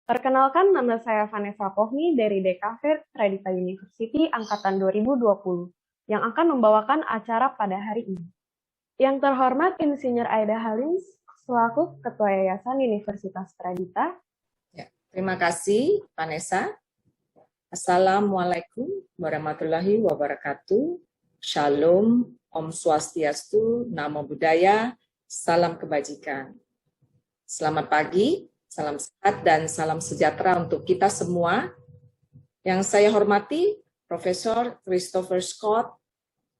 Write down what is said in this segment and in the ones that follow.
Perkenalkan, nama saya Vanessa Pohmi dari DKV Tradita University Angkatan 2020 yang akan membawakan acara pada hari ini. Yang terhormat Insinyur Aida Halim selaku Ketua Yayasan Universitas Tradita. Ya, terima kasih, Vanessa. Assalamualaikum warahmatullahi wabarakatuh. Shalom, Om Swastiastu, Namo Buddhaya, salam kebajikan. Selamat pagi, salam sehat dan salam sejahtera untuk kita semua. Yang saya hormati, Profesor Christopher Scott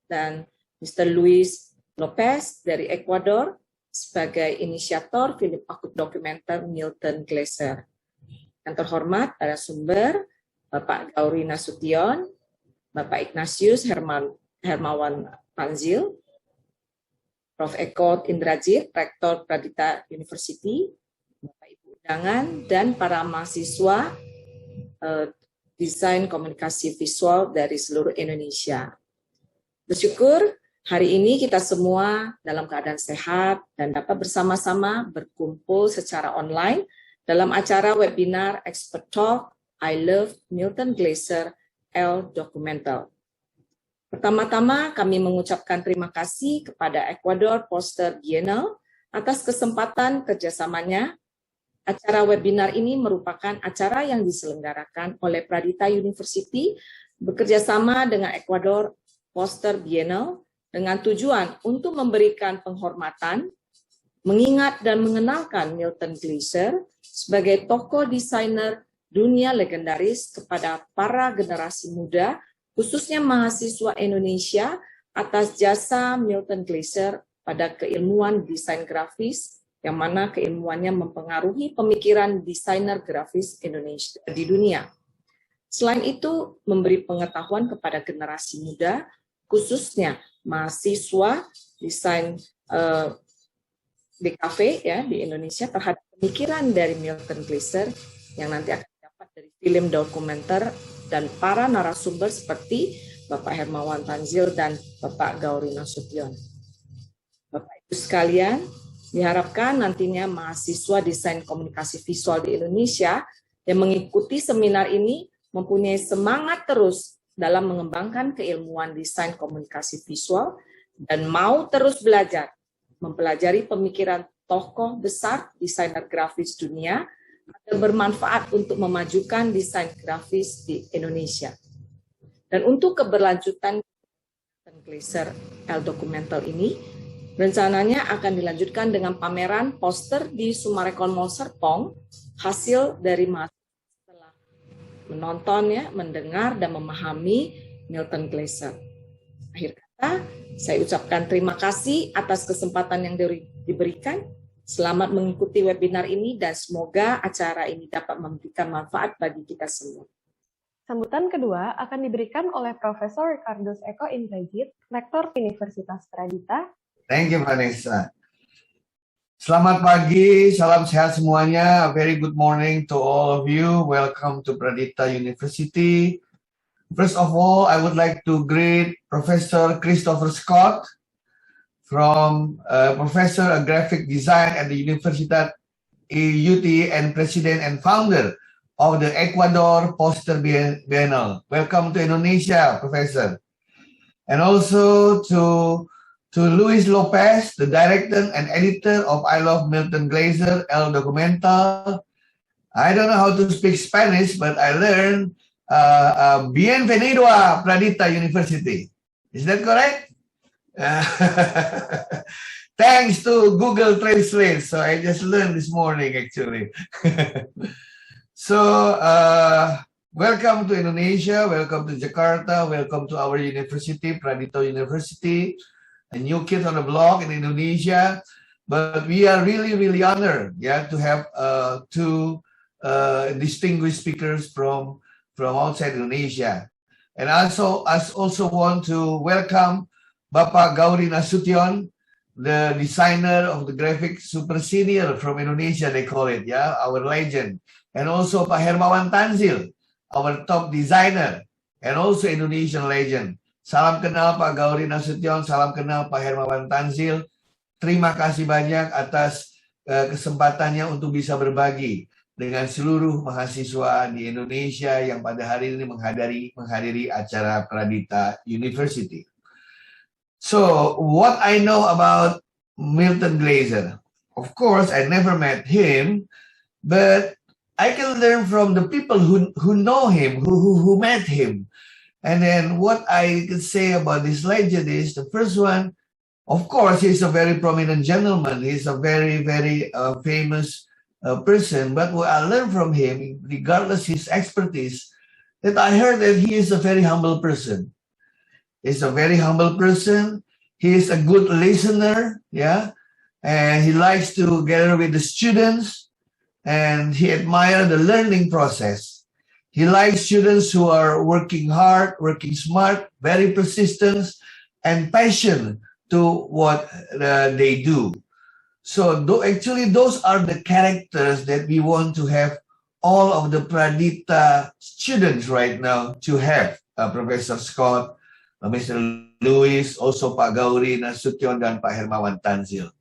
dan Mr. Luis Lopez dari Ekuador sebagai inisiator film akut dokumenter Milton Glaser. Yang terhormat ada sumber Bapak Gauri Nasution, Bapak Ignatius Hermawan Tanzil, Prof. Eko Indrajit, Rektor Tradita University, Bapak Ibu undangan, dan para mahasiswa desain komunikasi visual dari seluruh Indonesia. Bersyukur hari ini kita semua dalam keadaan sehat dan dapat bersama-sama berkumpul secara online dalam acara webinar Expert Talk I Love Milton Glaser L Documental. Pertama-tama kami mengucapkan terima kasih kepada Ecuador Poster Biennale atas kesempatan kerjasamanya. Acara webinar ini merupakan acara yang diselenggarakan oleh Tradita University bekerjasama dengan Ecuador Poster Biennale dengan tujuan untuk memberikan penghormatan, mengingat dan mengenalkan Milton Glaser sebagai tokoh desainer dunia legendaris kepada para generasi muda, khususnya mahasiswa Indonesia, atas jasa Milton Glaser pada keilmuan desain grafis, yang mana keilmuannya mempengaruhi pemikiran desainer grafis Indonesia di dunia. Selain itu, memberi pengetahuan kepada generasi muda, khususnya mahasiswa desain DKV ya di Indonesia terhadap pemikiran dari Milton Glaser yang nanti akan dapat dari film dokumenter dan para narasumber seperti Bapak Hermawan Tanzil dan Bapak Gauri Nasution. Bapak Ibu sekalian, diharapkan nantinya mahasiswa desain komunikasi visual di Indonesia yang mengikuti seminar ini mempunyai semangat terus dalam mengembangkan keilmuan desain komunikasi visual dan mau terus belajar, mempelajari pemikiran tokoh besar desainer grafis dunia agar bermanfaat untuk memajukan desain grafis di Indonesia. Dan untuk keberlanjutan Glaser L Documental ini, rencananya akan dilanjutkan dengan pameran poster di Sumarekon Mall Serpong, hasil dari mahasiswa setelah menonton, ya, mendengar dan memahami Milton Glaser. Akhir kata, saya ucapkan terima kasih atas kesempatan yang diberikan. Selamat mengikuti webinar ini dan semoga acara ini dapat memberikan manfaat bagi kita semua. Sambutan kedua akan diberikan oleh Profesor Ricardos Eko Indrajit, Rektor Universitas Tradita. Thank you, Vanessa. Selamat pagi, salam sehat semuanya. A very good morning to all of you. Welcome to Tradita University. First of all, I would like to greet Professor Christopher Scott, from Professor of Graphic Design at the Universidad UT and President and Founder of the Ecuador Poster Biennale. Welcome to Indonesia, Professor. And also to Luis Lopez, the Director and Editor of I Love Milton Glaser L Documental. I don't know how to speak Spanish, but I learned Bienvenido a Tradita University. Is that correct? Thanks to Google Translate, so I just learned this morning actually. So welcome to Indonesia, welcome to Jakarta, welcome to our university, Tradita University, a new kid on the block in Indonesia. But we are really honored, yeah, to have two distinguished speakers from outside Indonesia. And I also want to welcome Bapak Gauri Nasution, the designer of the graphic super senior from Indonesia, they call it, yeah, our legend. And also Pak Hermawan Tanzil, our top designer, and also Indonesian legend. Salam kenal Pak Gauri Nasution, salam kenal Pak Hermawan Tanzil. Terima kasih banyak atas kesempatannya untuk bisa berbagi dengan seluruh mahasiswa di Indonesia yang pada hari ini menghadiri acara Pradita University. So, what I know about Milton Glaser, of course, I never met him, but I can learn from the people who know him, who met him. And then what I can say about this legend is, the first one, of course, he's a very prominent gentleman. He's a very, very famous person. But what I learned from him, regardless his expertise, that I heard that he is a very humble person. He's a very humble person. He is a good listener, yeah, and he likes to gather with the students, and he admires the learning process. He likes students who are working hard, working smart, very persistent, and passionate to what they do. So actually, those are the characters that we want to have all of the Pradita students right now to have. Professor Scott, Mr. Lewis, also Pak Gauri Nasution, dan Pak Hermawan Tanzil.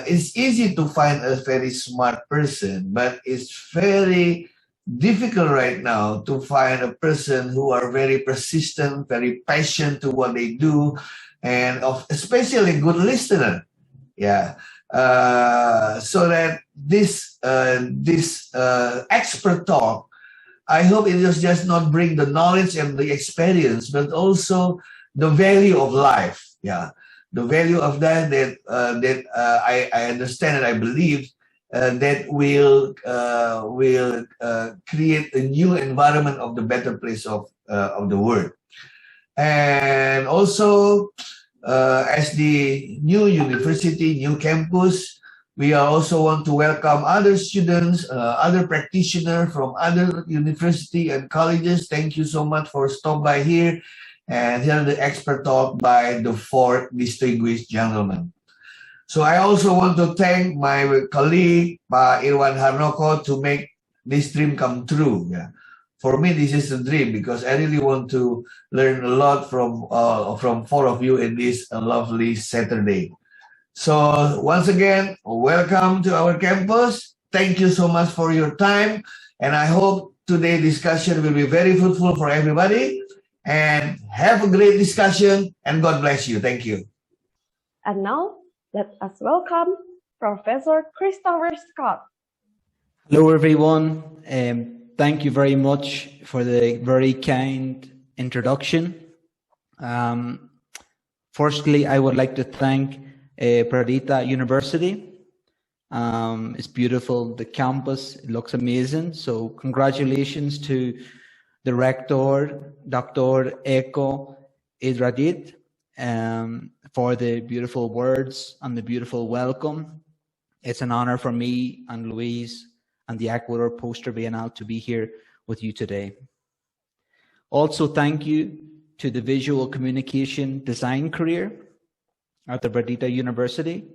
It's easy to find a very smart person, but it's very difficult right now to find a person who are very persistent, very passionate to what they do, and especially good listener. Yeah. So that this expert talk, I hope it does just not bring the knowledge and the experience, but also the value of life. Yeah, the value of that I understand and I believe that will create a new environment of the better place of the world. And also, as the new university, new campus, we also want to welcome other students, other practitioners from other university and colleges. Thank you so much for stopping by here and hear the expert talk by the 4 distinguished gentlemen. So I also want to thank my colleague, Pak Irwan Harnoko, to make this dream come true. Yeah. For me, this is a dream because I really want to learn a lot from 4 of you in this lovely Saturday. So once again, welcome to our campus. Thank you so much for your time. And I hope today's discussion will be very fruitful for everybody. And have a great discussion and God bless you. Thank you. And now, let us welcome Professor Christopher Scott. Hello, everyone. Thank you very much for the very kind introduction. Firstly, I would like to thank Pradita University. It's beautiful. The campus looks amazing. So congratulations to the rector, Dr. Eko Idradit, for the beautiful words and the beautiful welcome. It's an honor for me and Louise and the Ecuador Poster Bienal to be here with you today. Also, thank you to the Visual Communication Design career at the Pradita University.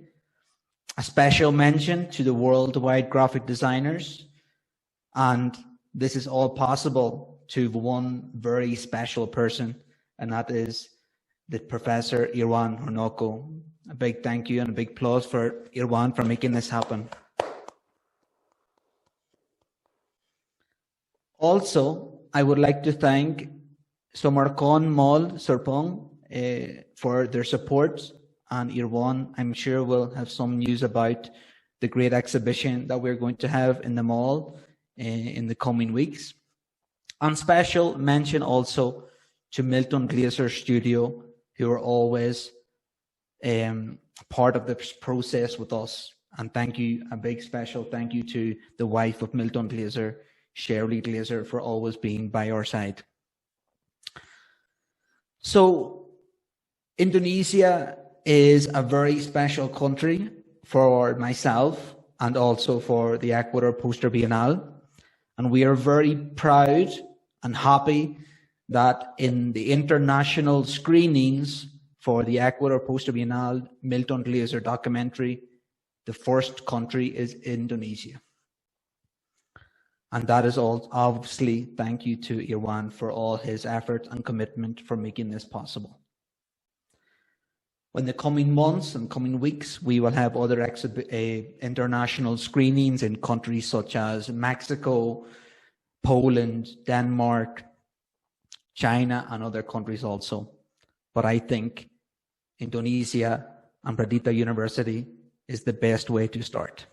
A special mention to the worldwide graphic designers. And this is all possible to one very special person, and that is the Professor Irwan Harnoko. A big thank you and a big applause for Irwan for making this happen. Also, I would like to thank Somarkon Mall Serpong for their support, and Irwan, I'm sure, will have some news about the great exhibition that we're going to have in the mall in the coming weeks. And special mention also to Milton Glaser Studio, who are always part of this process with us. And thank you, a big special thank you to the wife of Milton Glaser, Shirley Glaser, for always being by our side. So, Indonesia is a very special country for myself and also for the Ecuador Poster Bienal. And we are very proud and happy that in the international screenings for the Ecuador Poster Bienal Milton Glaser documentary, the first country is Indonesia. And that is all, obviously, thank you to Irwan for all his effort and commitment for making this possible. In the coming months and coming weeks, we will have other international screenings in countries such as Mexico, Poland, Denmark, China, and other countries also. But I think Indonesia and Pradita University is the best way to start.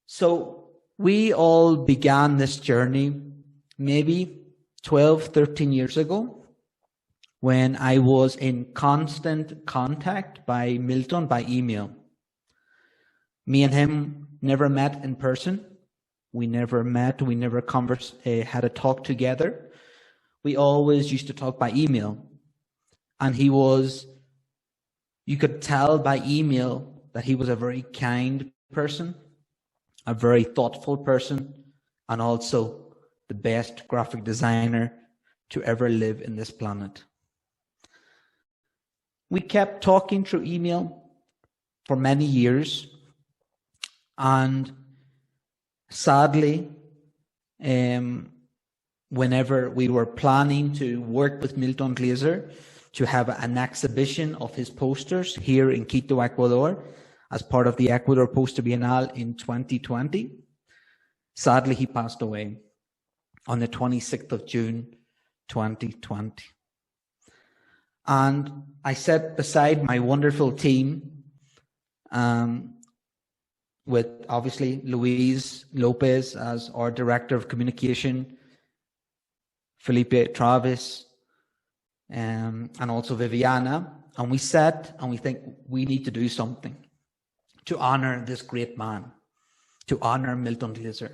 So we all began this journey maybe 12, 13 years ago, when I was in constant contact by Milton by email. Me and him never met in person. We never met, we never had a talk together. We always used to talk by email. And you could tell by email that he was a very kind person, a very thoughtful person, and also the best graphic designer to ever live in this planet. We kept talking through email for many years, and sadly, whenever we were planning to work with Milton Glaser to have an exhibition of his posters here in Quito, Ecuador, as part of the Ecuador Poster Bienal in 2020, sadly he passed away on the 26th of June, 2020. And I sat beside my wonderful team, with obviously Luis Lopez as our Director of Communication, Felipe Travis, and also Viviana. And we sat and we think we need to do something to honor this great man, to honor Milton Glaser.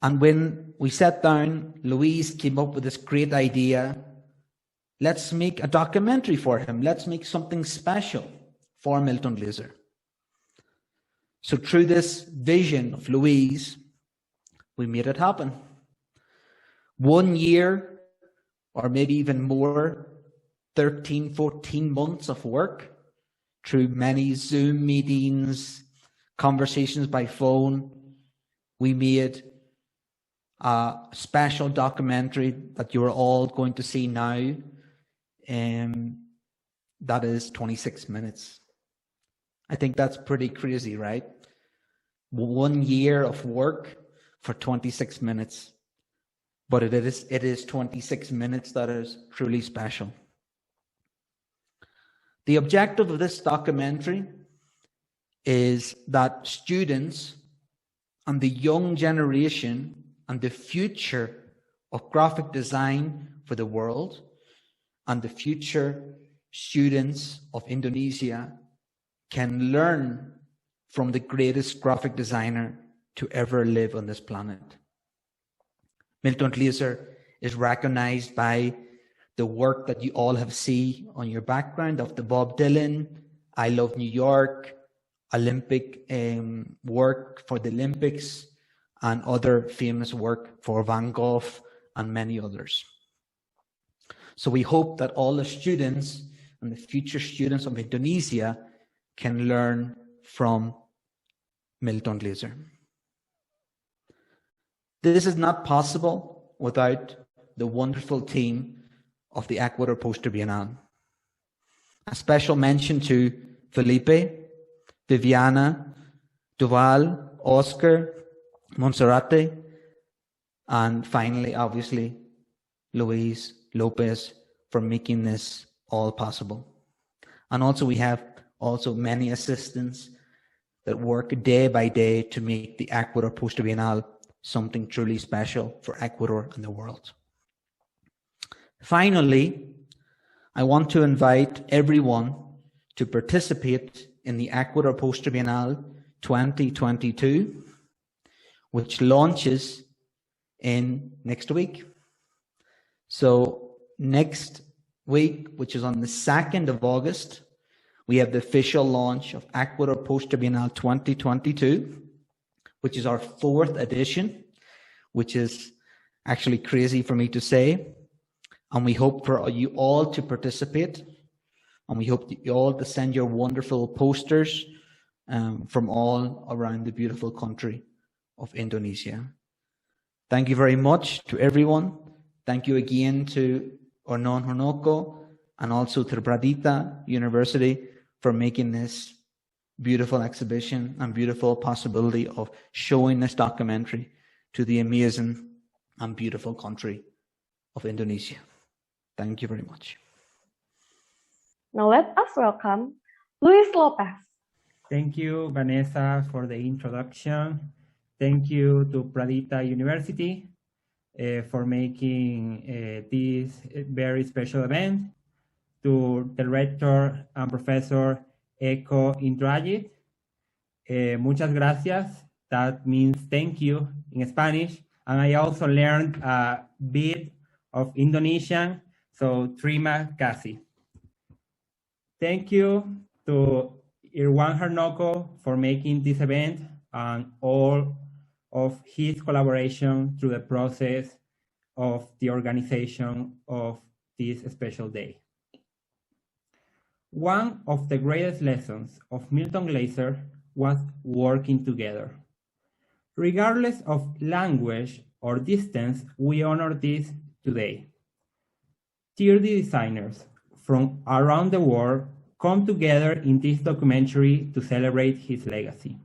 And when we sat down, Luis came up with this great idea. Let's make a documentary for him. Let's make something special for Milton Glaser. So through this vision of Luis, we made it happen. 1 year, or maybe even more, 13, 14 months of work through many Zoom meetings, conversations by phone. We made a special documentary that you're all going to see now. That is 26 minutes. I think that's pretty crazy, right? 1 year of work for 26 minutes. But it is 26 minutes that is truly special. The objective of this documentary is that students and the young generation and the future of graphic design for the world and the future students of Indonesia can learn from the greatest graphic designer to ever live on this planet. Milton Glaser is recognized by the work that you all have seen on your background of the Bob Dylan, I Love New York, Olympic work for the Olympics, and other famous work for Van Gogh and many others. So we hope that all the students and the future students of Indonesia can learn from Milton Glaser. This is not possible without the wonderful team of the Ecuador Poster Bienal. A special mention to Felipe, Viviana, Duval, Oscar, Monserrate, and finally, obviously, Luis Lopez for making this all possible. And also we have many assistants that work day by day to make the Ecuador Poster Bienal something truly special for Ecuador and the world. Finally, I want to invite everyone to participate in the Ecuador Poster Bienal 2022, which launches in next week. So next week, which is on the 2nd of August, we have the official launch of Ecuador Poster Bienal 2022, which is our 4th edition, which is actually crazy for me to say. And we hope for you all to participate. And we hope you all to send your wonderful posters from all around the beautiful country of Indonesia. Thank you very much to everyone. Thank you again to Onon Honoko, and also to Pradita University for making this beautiful exhibition and beautiful possibility of showing this documentary to the amazing and beautiful country of Indonesia. Thank you very much. Now let us welcome Luis Lopez. Thank you, Vanessa, for the introduction. Thank you to Pradita University for making this very special event. To the rector and Professor Eko Indrajit, muchas gracias. That means thank you in Spanish. And I also learned a bit of Indonesian, so terima kasih. Thank you to Irwan Harnoko for making this event and all of his collaboration through the process of the organization of this special day. One of the greatest lessons of Milton Glaser was working together. Regardless of language or distance, we honor this today. 30 designers from around the world come together in this documentary to celebrate his legacy.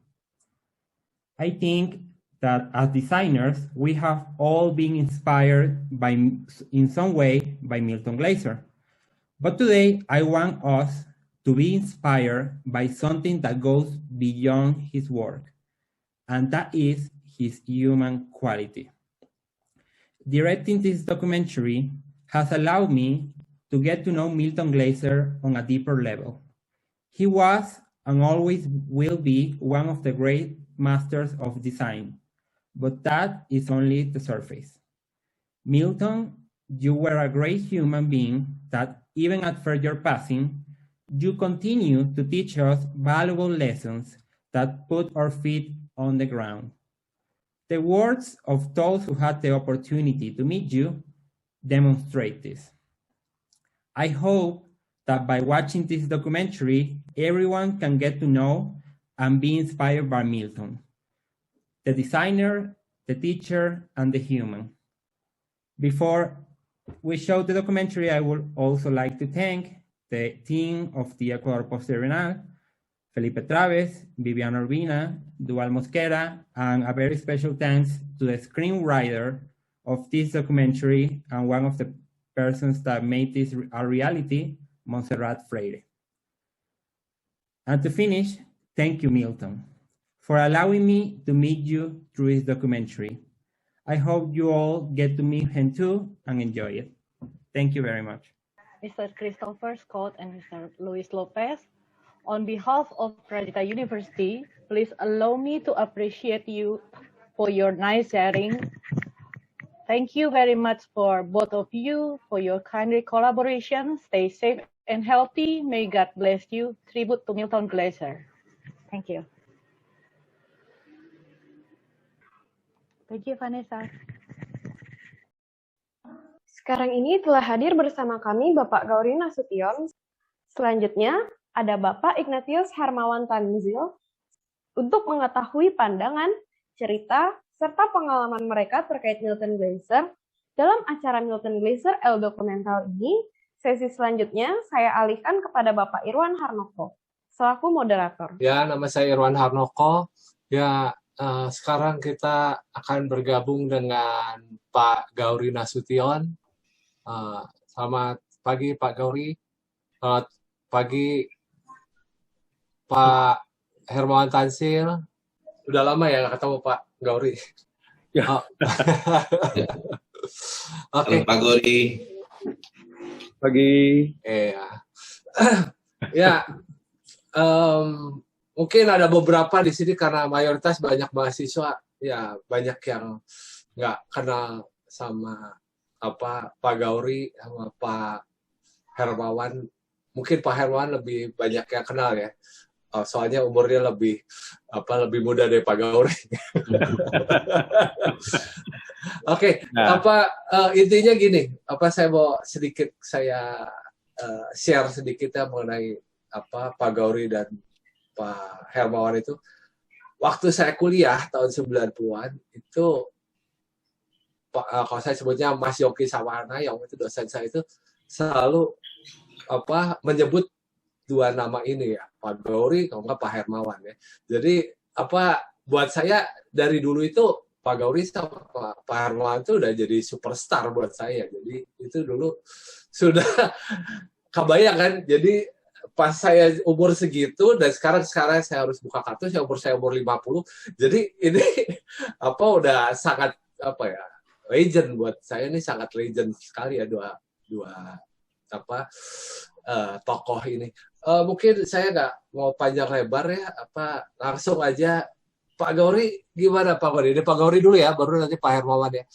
I think that as designers, we have all been inspired in some way by Milton Glaser. But today, I want us to be inspired by something that goes beyond his work, and that is his human quality. Directing this documentary has allowed me to get to know Milton Glaser on a deeper level. He was and always will be one of the great masters of design, but that is only the surface. Milton, you were a great human being that even after your passing, you continue to teach us valuable lessons that put our feet on the ground. The words of those who had the opportunity to meet you demonstrate this. I hope that by watching this documentary, everyone can get to know and be inspired by Milton, the designer, the teacher, and the human. Before we show the documentary, I would also like to thank the team of the Ecuador Poste Bienal, Felipe Traves, Vivian Urbina, Dual Mosquera, and a very special thanks to the screenwriter of this documentary and one of the persons that made this a reality, Montserrat Freire. And to finish, thank you, Milton, for allowing me to meet you through this documentary. I hope you all get to meet him too and enjoy it. Thank you very much. Mr. Christopher Scott and Mr. Luis Lopez, on behalf of Pradita University, please allow me to appreciate you for your nice sharing. Thank you very much for both of you for your kind collaboration. Stay safe and healthy. May God bless you. Tribute to Milton Glaser. Thank you. Thank you, Vanessa. Sekarang ini telah hadir bersama kami Bapak Gauri Nasution. Selanjutnya ada Bapak Ignatius Hermawan Tanzil untuk mengetahui pandangan, cerita, serta pengalaman mereka terkait Milton Glaser dalam acara Milton Glaser El Documental ini. Sesi selanjutnya saya alihkan kepada Bapak Irwan Harnoko selaku moderator. Ya, nama saya Irwan Harnoko. Ya, sekarang kita akan bergabung dengan Pak Gauri Nasution. Selamat pagi Pak Gauri. Selamat pagi Pak Hermawan Tanzil. Udah lama ya nggak ketemu Pak Gauri. Ya. Oke. Pak Gauri. Pagi. Ya. Mungkin ada beberapa di sini karena mayoritas banyak mahasiswa, ya banyak yang nggak kenal sama Pak Gauri sama Pak Hermawan. Mungkin Pak Hermawan lebih banyak yang kenal ya. Soalnya umurnya lebih muda dari Pak Gauri. Oke, intinya gini, saya mau sedikit share sedikit ya mengenai Pak Gauri dan Pak Hermawan itu. Waktu saya kuliah tahun 90-an itu kalau saya sebutnya Mas Yogi Sawarna, yang itu dosen saya itu selalu menyebut dua nama ini ya, Pak Gauri kalau nggak Pak Hermawan ya. Jadi buat saya dari dulu itu Pak Gauri sama Pak Hermawan itu udah jadi superstar buat saya. Jadi itu dulu sudah kebayang kan. Jadi pas saya umur segitu dan sekarang saya harus buka kartu, saya umur 50. Jadi ini udah sangat legend buat saya, ini sangat legend sekali ya dua tokoh ini. Mungkin saya nggak mau panjang lebar ya, langsung aja Pak Gauri, gimana Pak Gauri? Ini Pak Gauri dulu ya, baru nanti Pak Hermawan ya.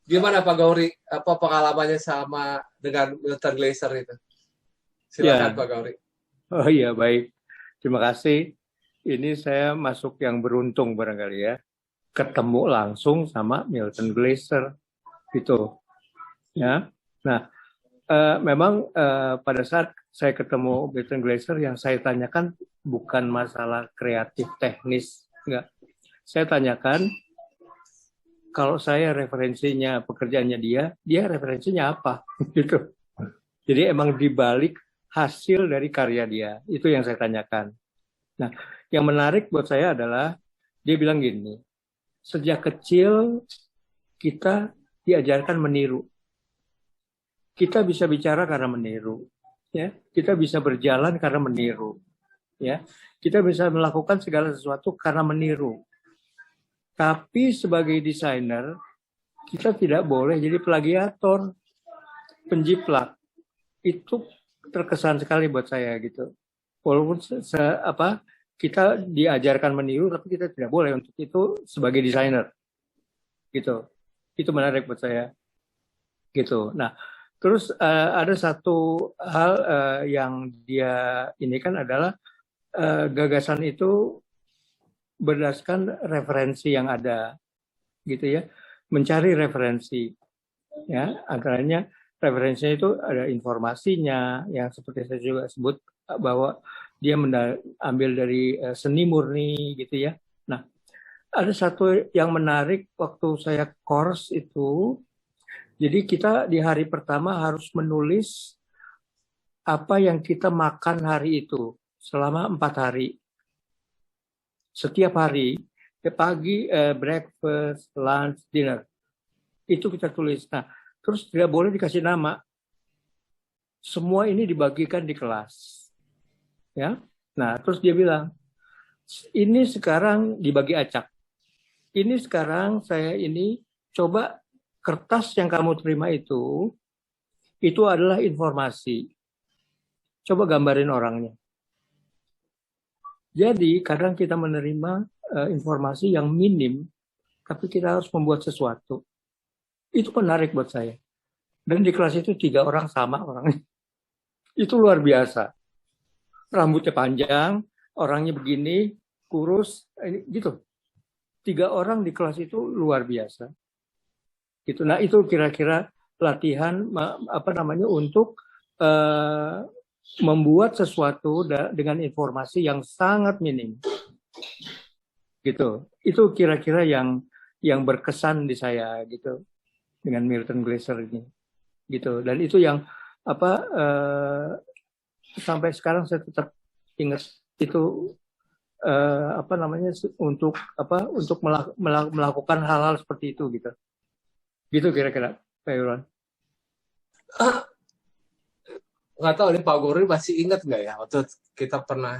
Gimana Pak Gauri? Pengalamannya sama dengan Milton Glaser itu? Silakan Pak Gauri. Oh iya, baik. Terima kasih. Ini saya masuk yang beruntung barangkali ya. Ketemu langsung sama Milton Glaser gitu. Ya. Nah, memang pada saat saya ketemu Milton Glaser, yang saya tanyakan bukan masalah kreatif teknis, enggak. Saya tanyakan kalau saya referensinya pekerjaannya dia referensinya apa gitu. Jadi emang dibalik hasil dari karya dia, itu yang saya tanyakan. Nah, yang menarik buat saya adalah dia bilang gini, sejak kecil kita diajarkan meniru. Kita bisa bicara karena meniru, ya. Kita bisa berjalan karena meniru, ya. Kita bisa melakukan segala sesuatu karena meniru. Tapi sebagai desainer, kita tidak boleh jadi plagiator, penjiplak. Itu terkesan sekali buat saya gitu. Walaupun kita diajarkan meniru, tapi kita tidak boleh untuk itu sebagai desainer, gitu. Itu menarik buat saya, gitu. Nah, terus ada satu hal yang dia ini kan adalah gagasan itu berdasarkan referensi yang ada, gitu ya, mencari referensi, ya, antaranya referensinya itu ada informasinya, yang seperti saya juga sebut bahwa dia ambil dari seni murni, gitu ya. Nah, ada satu yang menarik waktu saya course itu, jadi kita di hari pertama harus menulis apa yang kita makan hari itu selama 4 hari. Setiap hari, pagi, breakfast, lunch, dinner. Itu kita tulis. Nah, terus tidak boleh dikasih nama. Semua ini dibagikan di kelas. Ya. Nah, terus dia bilang, ini sekarang dibagi acak. Ini sekarang saya ini coba kertas yang kamu terima itu adalah informasi. Coba gambarin orangnya. Jadi kadang kita menerima informasi yang minim, tapi kita harus membuat sesuatu. Itu menarik buat saya. Dan di kelas itu 3 orang sama orangnya. Itu luar biasa. Rambutnya panjang, orangnya begini, kurus, gitu. 3 orang di kelas itu luar biasa. Gitu. Nah, itu kira-kira latihan untuk membuat sesuatu dengan informasi yang sangat minim. Gitu. Itu kira-kira yang berkesan di saya gitu dengan Milton Glaser ini. Gitu. Dan itu yang sampai sekarang saya tetap ingat itu untuk melakukan hal-hal seperti itu gitu. Gitu kira-kira, Pak Irwan. Nggak tahu nih Pak Gauri masih ingat nggak ya waktu kita pernah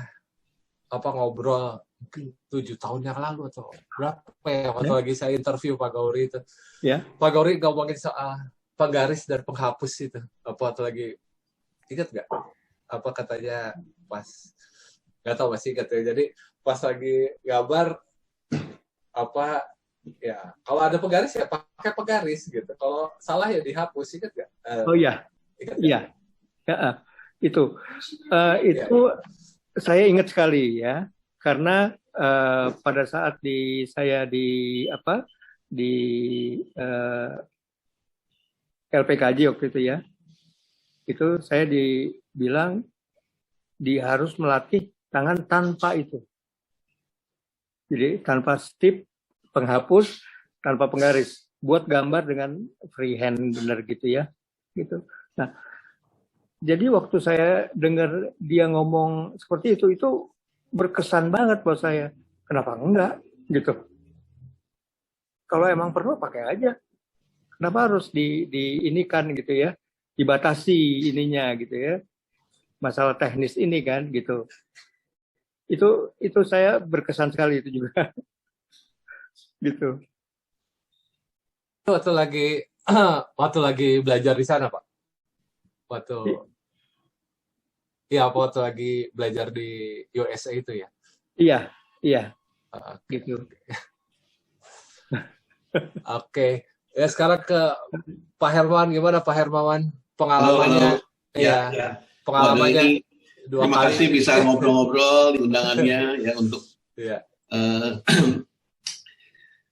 ngobrol mungkin 7 tahun yang lalu atau berapa ya waktu lagi saya interview Pak Gauri itu. Ya. Pak Gauri ngomongin soal penggaris dan penghapus itu. Waktu lagi ingat nggak? Katanya pas nggak tahu masih ingat ya. Jadi pas lagi gambar ya kalau ada penggaris ya pakai penggaris gitu. Kalau salah ya dihapus, ingat nggak? Oh iya. Iya. Ya, itu saya ingat sekali ya, karena pada saat saya di LPKJ waktu itu ya, itu saya dibilang harus melatih tangan tanpa itu, jadi tanpa stip, penghapus, tanpa penggaris, buat gambar dengan freehand benar gitu ya. gitu. Nah, jadi waktu saya dengar dia ngomong seperti itu berkesan banget buat saya. Kenapa enggak gitu? Kalau emang perlu pakai aja. Kenapa harus diinikan gitu ya? Dibatasi ininya gitu ya. Masalah teknis ini kan gitu. Itu saya berkesan sekali itu juga. Gitu. Waktu lagi belajar di sana, Pak. Waktu lagi belajar di USA itu ya. Iya. Gitu. Oke. Ya sekarang ke Pak Hermawan, gimana Pak Hermawan pengalamannya? Halo. Ya. Pengalamannya dua terima kali. kasih bisa ngobrol-ngobrol di undangannya ya untuk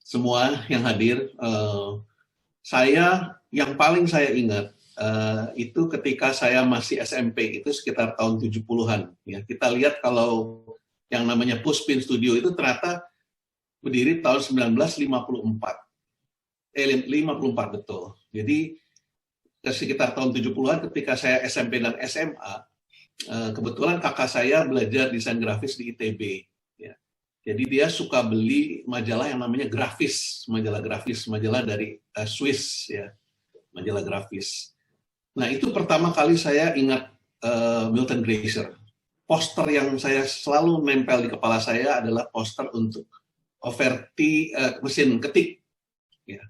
semua yang hadir. Yang paling saya ingat itu ketika saya masih SMP, itu sekitar tahun 70-an. Ya, kita lihat kalau yang namanya Pushpin Studio itu ternyata berdiri tahun 1954. 54 betul. Jadi sekitar tahun 70-an ketika saya SMP dan SMA, kebetulan kakak saya belajar desain grafis di ITB. Ya. Jadi dia suka beli majalah yang namanya Grafis, majalah dari Swiss ya, majalah grafis. Nah itu pertama kali saya ingat Milton Glaser. Poster yang saya selalu nempel di kepala saya adalah poster untuk Overty mesin ketik. Ya.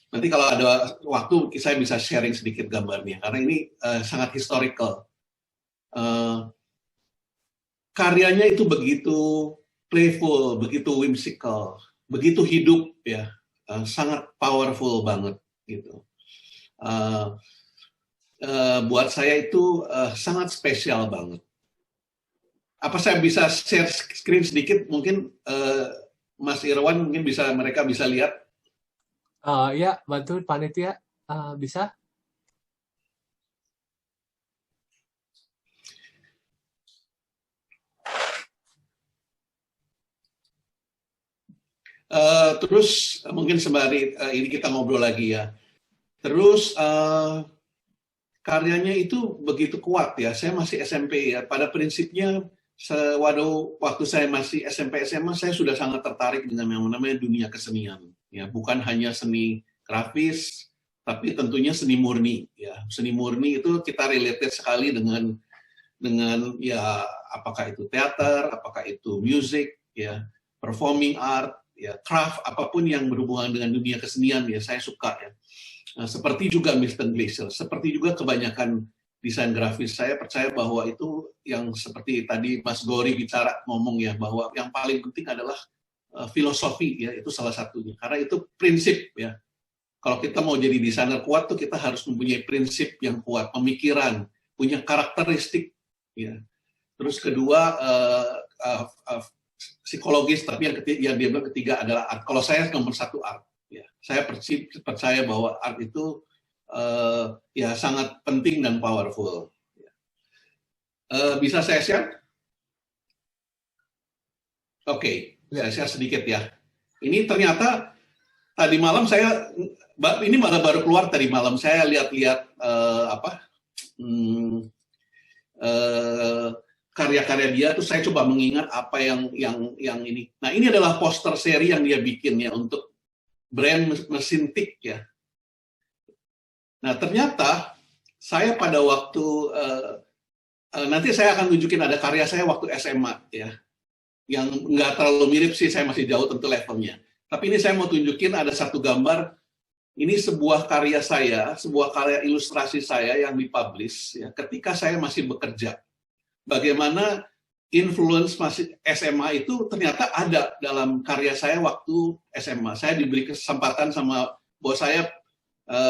Nanti kalau ada waktu saya bisa sharing sedikit gambarnya karena ini sangat historical. Karyanya itu begitu playful, begitu whimsical, begitu hidup ya, sangat powerful banget gitu. Buat saya itu sangat spesial banget. Apa saya bisa share screen sedikit? Mungkin Mas Irwan mungkin mereka bisa lihat. Ya, bantu panitia bisa. Terus mungkin sembari ini kita ngobrol lagi ya. Terus karyanya itu begitu kuat ya. Saya masih SMP ya. Pada prinsipnya waktu saya masih SMP SMA saya sudah sangat tertarik dengan yang namanya dunia kesenian. Ya, bukan hanya seni grafis, tapi tentunya seni murni. Ya, seni murni itu kita related sekali dengan ya apakah itu teater, apakah itu music, ya performing art, ya craft, apapun yang berhubungan dengan dunia kesenian ya saya suka ya. Nah, seperti juga Milton Glaser, seperti juga kebanyakan desain grafis, saya percaya bahwa itu yang seperti tadi Mas Gori ngomong ya, bahwa yang paling penting adalah filosofi ya, itu salah satunya. Karena itu prinsip ya. Kalau kita mau jadi desainer kuat tuh kita harus mempunyai prinsip yang kuat, pemikiran, punya karakteristik ya. Terus kedua psikologis, tapi yang dia bilang ketiga adalah art. Kalau saya nomor satu art ya. Saya percaya bahwa art itu ya sangat penting dan powerful. Bisa saya share? Oke. Saya share sedikit ya. Ini ternyata tadi malam ini malah baru keluar tadi malam. Saya lihat-lihat karya-karya dia tuh saya coba mengingat apa yang ini. Nah ini adalah poster seri yang dia bikin ya untuk brand mesin tik ya. Nah ternyata saya pada waktu nanti saya akan tunjukin ada karya saya waktu SMA ya. Yang nggak terlalu mirip sih, saya masih jauh tentu levelnya. Tapi ini saya mau tunjukin ada satu gambar, ini sebuah karya saya, sebuah karya ilustrasi saya yang dipublish ya, ketika saya masih bekerja. Bagaimana influence masih SMA itu ternyata ada dalam karya saya waktu SMA. Saya diberi kesempatan sama bos saya,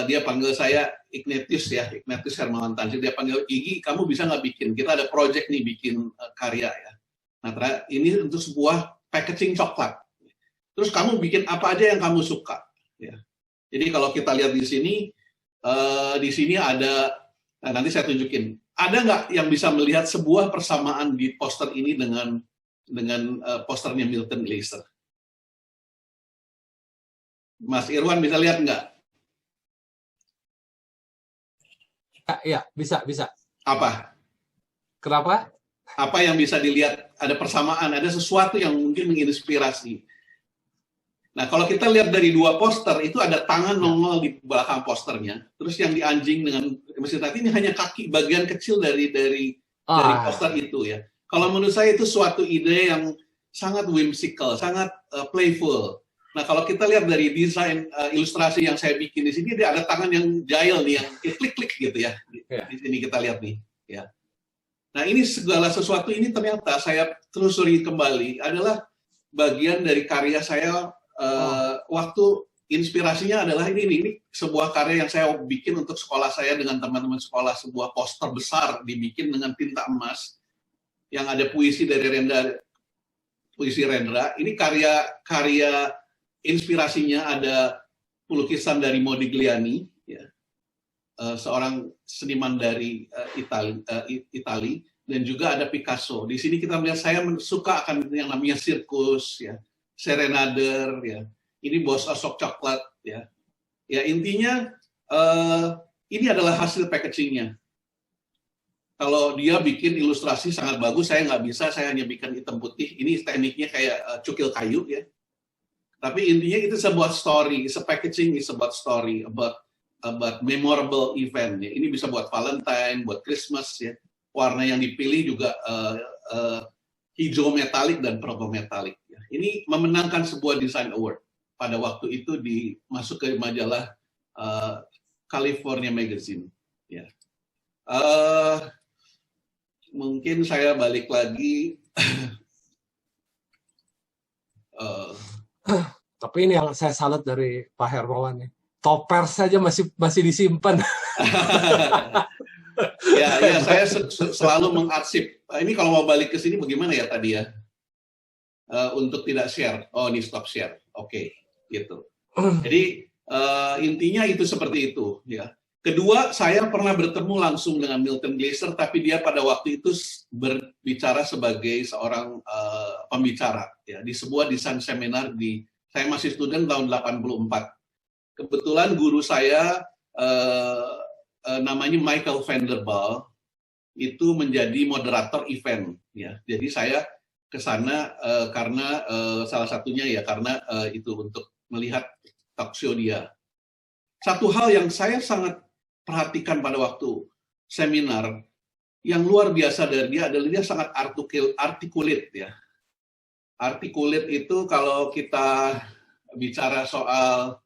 dia panggil saya Ignatius ya, Ignatius Hermawan Tanjir, dia panggil, Igi, kamu bisa nggak bikin? Kita ada project nih bikin karya ya. Nah, ini untuk sebuah packaging coklat. Terus kamu bikin apa aja yang kamu suka. Ya. Jadi kalau kita lihat di sini ada, nah nanti saya tunjukin. Ada nggak yang bisa melihat sebuah persamaan di poster ini dengan posternya Milton Glaser? Mas Irwan bisa lihat nggak? Ya, bisa. Apa? Kenapa? Apa yang bisa dilihat? Ada persamaan, ada sesuatu yang mungkin menginspirasi. Nah, kalau kita lihat dari dua poster, itu ada tangan nongol di belakang posternya. Terus yang di anjing dengan mesin tadi ini hanya kaki, bagian kecil dari poster itu ya. Kalau menurut saya itu suatu ide yang sangat whimsical, sangat playful. Nah, kalau kita lihat dari desain ilustrasi yang saya bikin di sini, dia ada tangan yang jahil nih, yang klik-klik gitu ya. Di sini kita lihat nih. Ya. Nah, ini segala sesuatu ini ternyata saya telusuri kembali adalah bagian dari karya saya. Waktu inspirasinya adalah ini sebuah karya yang saya bikin untuk sekolah saya dengan teman-teman sekolah, sebuah poster besar dibikin dengan tinta emas yang ada puisi dari puisi Rendra. Ini karya inspirasinya ada lukisan dari Modigliani, ya, seorang seniman dari Itali, dan juga ada Picasso. Di sini kita melihat saya suka akan yang namanya sirkus, ya. Serenader, ya, ini Boss Asok Coklat, ya, ya intinya ini adalah hasil packagingnya. Kalau dia bikin ilustrasi sangat bagus, saya nggak bisa, saya hanya bikin hitam putih. Ini tekniknya kayak cukil kayu, ya. Tapi intinya itu sebuah story, packaging is about story, about memorable event. Ya. Ini bisa buat Valentine, buat Christmas, ya. Warna yang dipilih juga hijau metalik dan proto metalik. Ini memenangkan sebuah design award pada waktu itu masuk ke majalah California Magazine. Ya. Mungkin saya balik lagi. Tapi ini yang saya salut dari Pak Hermawan nih. Topers saja masih disimpan. Ya, saya selalu mengarsip. Ini kalau mau balik ke sini bagaimana ya tadi ya? Untuk tidak share. Oh, ini stop share. Oke, gitu. Jadi intinya itu seperti itu, ya. Kedua, saya pernah bertemu langsung dengan Milton Glaser, tapi dia pada waktu itu berbicara sebagai seorang pembicara, ya, di sebuah desain seminar saya masih student tahun 84. Kebetulan guru saya namanya Michael Vanderbilt itu menjadi moderator event, ya. Jadi saya ke sana karena salah satunya ya karena itu untuk melihat talk show dia. Satu hal yang saya sangat perhatikan pada waktu seminar yang luar biasa dari dia adalah dia sangat articulate, ya. Articulate itu kalau kita bicara soal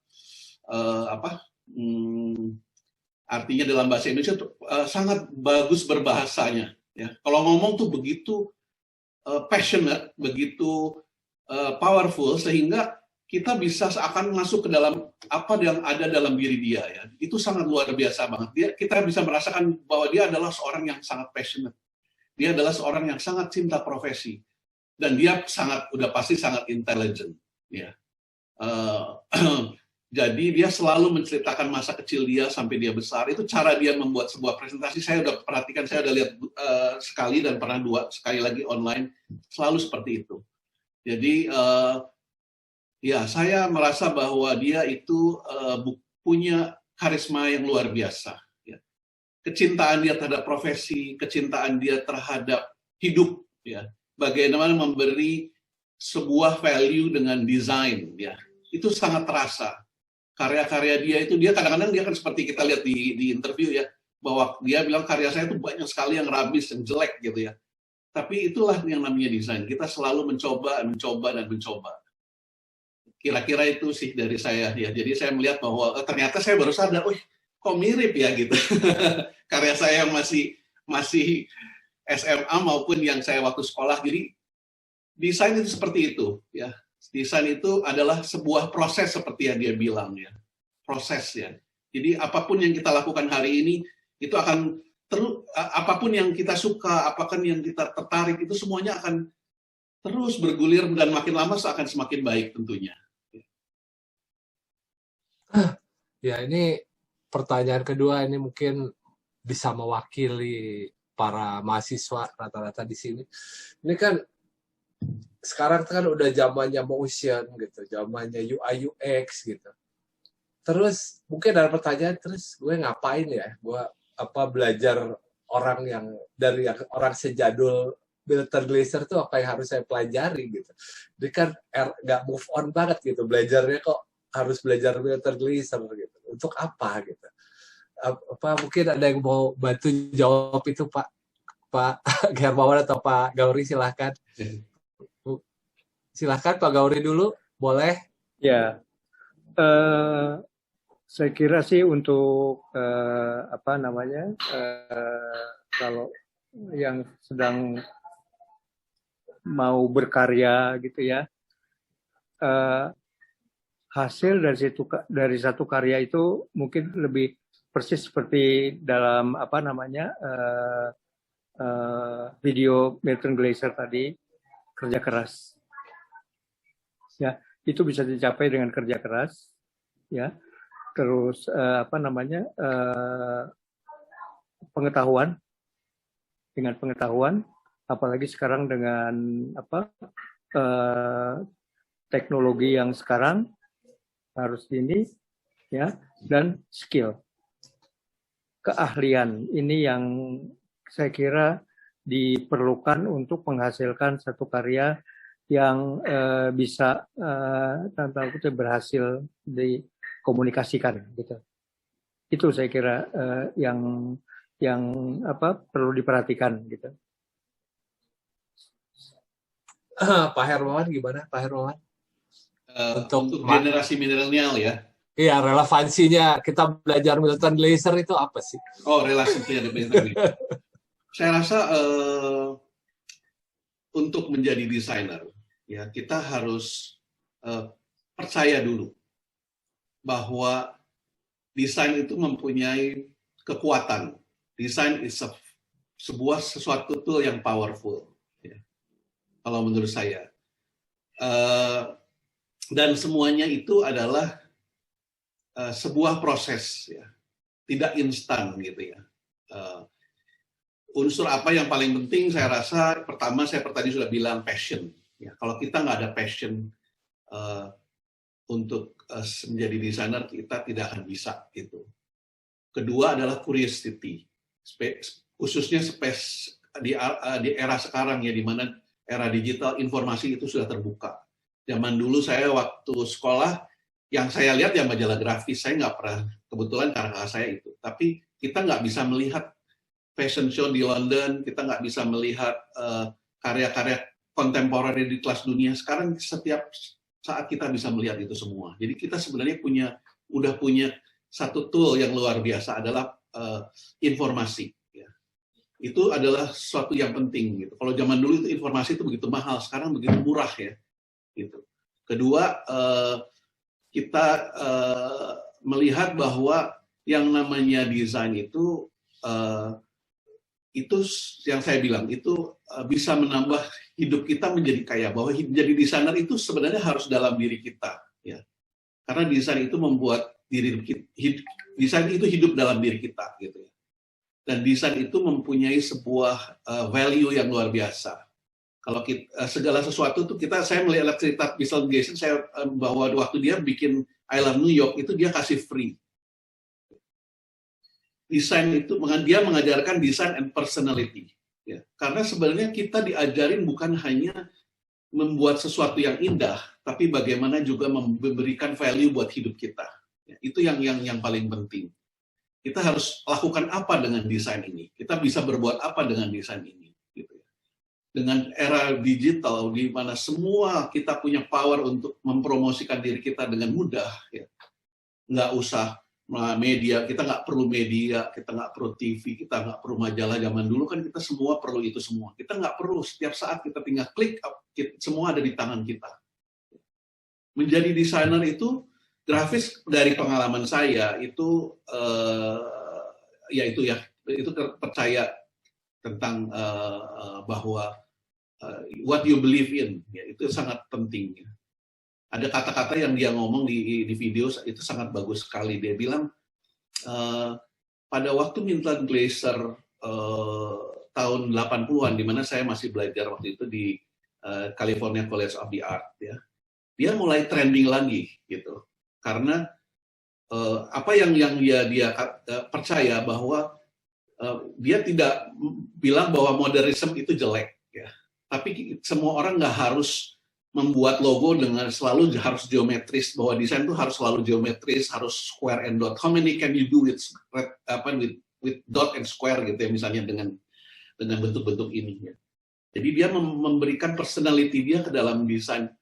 artinya dalam bahasa Indonesia sangat bagus berbahasanya, ya. Kalau ngomong tuh begitu passionate, begitu powerful sehingga kita bisa seakan masuk ke dalam apa yang ada dalam diri dia, ya. Itu sangat luar biasa banget. Kita bisa merasakan bahwa dia adalah seorang yang sangat passionate. Dia adalah seorang yang sangat cinta profesi dan dia udah pasti sangat intelligent, ya. Jadi dia selalu menceritakan masa kecil dia sampai dia besar. Itu cara dia membuat sebuah presentasi. Saya udah perhatikan, saya udah lihat sekali dan pernah sekali lagi online. Selalu seperti itu. Jadi ya saya merasa bahwa dia itu punya karisma yang luar biasa. Ya. Kecintaan dia terhadap profesi, kecintaan dia terhadap hidup. Ya. Bagaimana memberi sebuah value dengan desain. Ya. Itu sangat terasa. Karya-karya dia itu, dia kadang-kadang dia kan seperti kita lihat di interview ya, bahwa dia bilang karya saya itu banyak sekali yang rabis, yang jelek gitu ya. Tapi itulah yang namanya desain. Kita selalu mencoba. Kira-kira itu sih dari saya ya. Jadi saya melihat bahwa ternyata saya baru sadar, kok mirip ya gitu. Karya saya yang masih SMA maupun yang saya waktu sekolah. Jadi desain itu seperti itu ya. Desain itu adalah sebuah proses seperti yang dia bilang ya, proses ya. Jadi apapun yang kita lakukan hari ini itu akan apapun yang kita suka, apapun yang kita tertarik itu semuanya akan terus bergulir dan makin lama akan semakin baik tentunya. Ya ini pertanyaan kedua ini mungkin bisa mewakili para mahasiswa rata-rata di sini. Ini kan sekarang kan udah zamannya motion gitu, zamannya UI UX gitu. Terus mungkin ada pertanyaan, terus gue ngapain ya? Gue belajar orang yang dari orang sejadul Milton Glaser tuh apa yang harus saya pelajari gitu. Dia kan nggak move on banget gitu, belajarnya kok harus belajar Milton Glaser gitu. Untuk apa gitu? Mungkin ada yang mau bantu jawab itu Pak Hermawan atau Pak Gauri, silahkan. Silahkan Pak Gauri dulu, boleh? Ya, saya kira sih untuk kalau yang sedang mau berkarya gitu ya, hasil dari satu karya itu mungkin lebih persis seperti dalam video Milton Glaser tadi, kerja keras. Ya, itu bisa dicapai dengan kerja keras, ya. Terus pengetahuan, dengan pengetahuan, apalagi sekarang dengan teknologi yang sekarang harus ini, ya, dan skill, keahlian ini yang saya kira diperlukan untuk menghasilkan satu karya yang bisa tanda kutip berhasil dikomunikasikan gitu. Itu saya kira yang perlu diperhatikan gitu. Pak Hermawan gimana Pak Hermawan? Untuk generasi milenial ya. Iya, relevansinya kita belajar Milton Glaser itu apa sih? Oh, relasinya dengan Milton Glaser. Saya rasa untuk menjadi desainer, ya kita harus percaya dulu bahwa desain itu mempunyai kekuatan. Desain is sesuatu tool yang powerful, ya. Kalau menurut saya. Dan semuanya itu adalah sebuah proses, ya, tidak instan gitu ya. Unsur apa yang paling penting saya rasa, pertama saya tadi sudah bilang passion. Ya, kalau kita nggak ada passion untuk menjadi desainer, kita tidak akan bisa gitu. Kedua adalah curiosity, khususnya di era sekarang ya, di mana era digital, informasi itu sudah terbuka. Zaman dulu saya waktu sekolah, yang saya lihat ya majalah grafis, saya nggak pernah, kebetulan karena saya itu. Tapi kita nggak bisa melihat fashion show di London, kita nggak bisa melihat karya-karya kontemporer di kelas dunia. Sekarang setiap saat kita bisa melihat itu semua. Jadi kita sebenarnya udah punya satu tool yang luar biasa, adalah informasi. Ya. Itu adalah sesuatu yang penting. Gitu. Kalau zaman dulu itu informasi itu begitu mahal, sekarang begitu murah ya. Gitu. Kedua, kita melihat bahwa yang namanya desain itu yang saya bilang itu bisa menambah hidup kita menjadi kaya, bahwa jadi desainer itu sebenarnya harus dalam diri kita, ya. Karena desain itu membuat desain itu hidup dalam diri kita, gitu ya. Dan desain itu mempunyai sebuah value yang luar biasa. Kalau segala sesuatu itu saya melihat cerita Milton Glaser, bahwa waktu dia bikin I Love New York itu dia kasih free. Desain itu dia mengajarkan desain and personality, ya. Karena sebenarnya kita diajarin bukan hanya membuat sesuatu yang indah, tapi bagaimana juga memberikan value buat hidup kita. Ya, itu yang paling penting. Kita harus lakukan apa dengan desain ini? Kita bisa berbuat apa dengan desain ini? Gitu ya. Dengan era digital di mana semua kita punya power untuk mempromosikan diri kita dengan mudah, ya. Nggak usah media, kita nggak perlu media, kita nggak perlu TV, kita nggak perlu majalah. Zaman dulu kan kita semua perlu itu semua. Kita nggak perlu, setiap saat kita tinggal klik, semua ada di tangan kita. Menjadi desainer itu, grafis dari pengalaman saya itu, itu percaya tentang bahwa what you believe in, ya, itu sangat penting. Ya. Ada kata-kata yang dia ngomong di video itu sangat bagus sekali. Dia bilang, pada waktu Milton Glaser tahun 80-an, di mana saya masih belajar waktu itu di California College of the Art, ya, dia mulai trending lagi, gitu. Karena apa yang dia percaya bahwa dia tidak bilang bahwa modernisme itu jelek, ya. Tapi semua orang nggak harus membuat logo dengan selalu harus geometris, bahwa desain itu harus selalu geometris, harus square and dot. How many can you do with dot and square gitu ya, misalnya dengan bentuk-bentuk ini ya. Jadi dia memberikan personality dia ke dalam desain,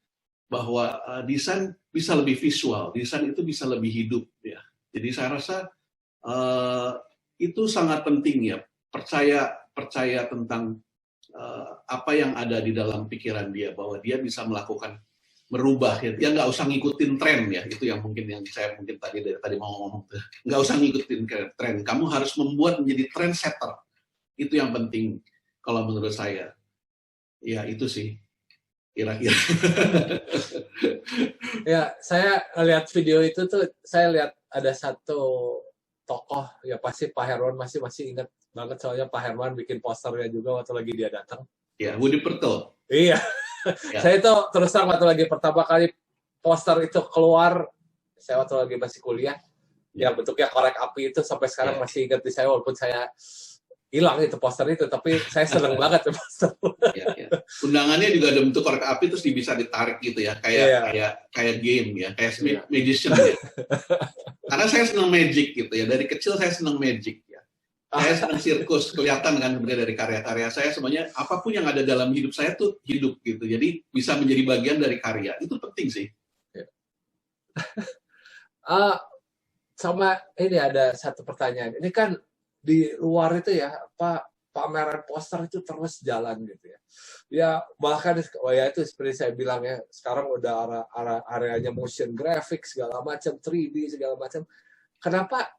bahwa desain bisa lebih visual, desain itu bisa lebih hidup ya. Jadi saya rasa itu sangat penting ya, percaya tentang apa yang ada di dalam pikiran dia, bahwa dia bisa merubah ya. Dia nggak usah ngikutin tren ya, itu yang saya tadi mau ngomong tuh. Nggak usah ngikutin tren, kamu harus membuat menjadi trendsetter. Itu yang penting kalau menurut saya. Ya itu sih kira-kira. Ya, saya lihat video itu tuh, saya lihat ada satu tokoh, ya pasti Pak Herwan masih ingat banget, soalnya Pak Herwan bikin posternya juga waktu lagi dia datang. Ya, Budi Perto. Iya. Ya. Saya itu terus terang waktu lagi pertama kali poster itu keluar, saya waktu lagi masih kuliah, yang bentuknya korek api itu sampai sekarang masih ingat di saya, walaupun saya hilang itu poster itu, tapi saya seneng banget tuh poster. Ya. Undangannya juga ada bentuk korek api terus bisa ditarik gitu ya, kayak game ya, kayak magician ya. Karena saya senang magic gitu ya, dari kecil saya senang magic ya. Saya senang sirkus, kelihatan kan sebenarnya dari karya-karya saya, semuanya apapun yang ada dalam hidup saya tuh hidup gitu. Jadi bisa menjadi bagian dari karya, itu penting sih. Sama ini ada satu pertanyaan. Ini kan di luar itu ya, pameran poster itu terus jalan gitu ya. Ya bahkan ya itu seperti saya bilang ya, sekarang udah areanya motion graphics segala macam, 3D segala macam. Kenapa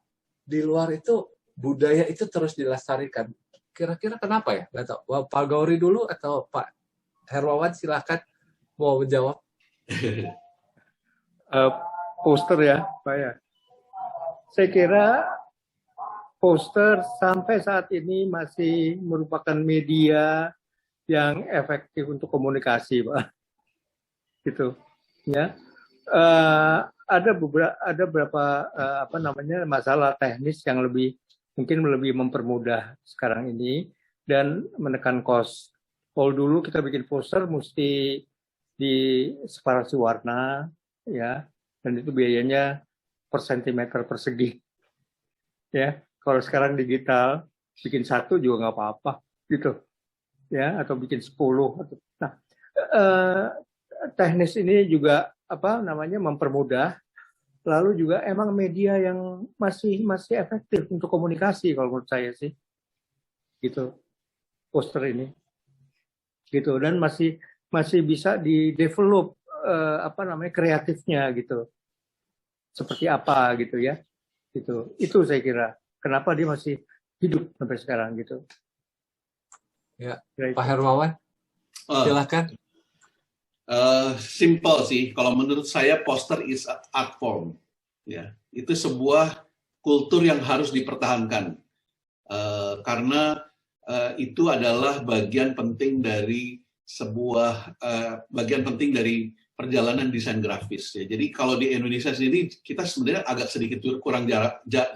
di luar itu budaya itu terus dilestarikan? Kira-kira kenapa ya? Nggak tahu. Pak Gauri dulu atau Pak Hermawan, silakan mau menjawab. Poster ya, Pak ya. Saya kira poster sampai saat ini masih merupakan media yang efektif untuk komunikasi, Pak. Gitu, ya. Ada beberapa masalah teknis yang mungkin lebih mempermudah sekarang ini dan menekan cost. Kalau dulu kita bikin poster mesti di separasi warna, ya, dan itu biayanya per sentimeter persegi, ya. Kalau sekarang digital, bikin 1 juga nggak apa-apa, gitu, ya, atau bikin 10. Nah, teknis ini juga mempermudah. Lalu juga emang media yang masih efektif untuk komunikasi kalau menurut saya sih, gitu, poster ini, gitu, dan masih bisa di-develop kreatifnya gitu, seperti apa gitu ya, gitu. Itu saya kira kenapa dia masih hidup sampai sekarang gitu. Ya, Pak Hermawan, silakan. Simple sih, kalau menurut saya poster is art form, ya. Itu sebuah kultur yang harus dipertahankan, karena itu adalah bagian penting dari perjalanan desain grafis ya. Jadi kalau di Indonesia sendiri kita sebenarnya agak sedikit kurang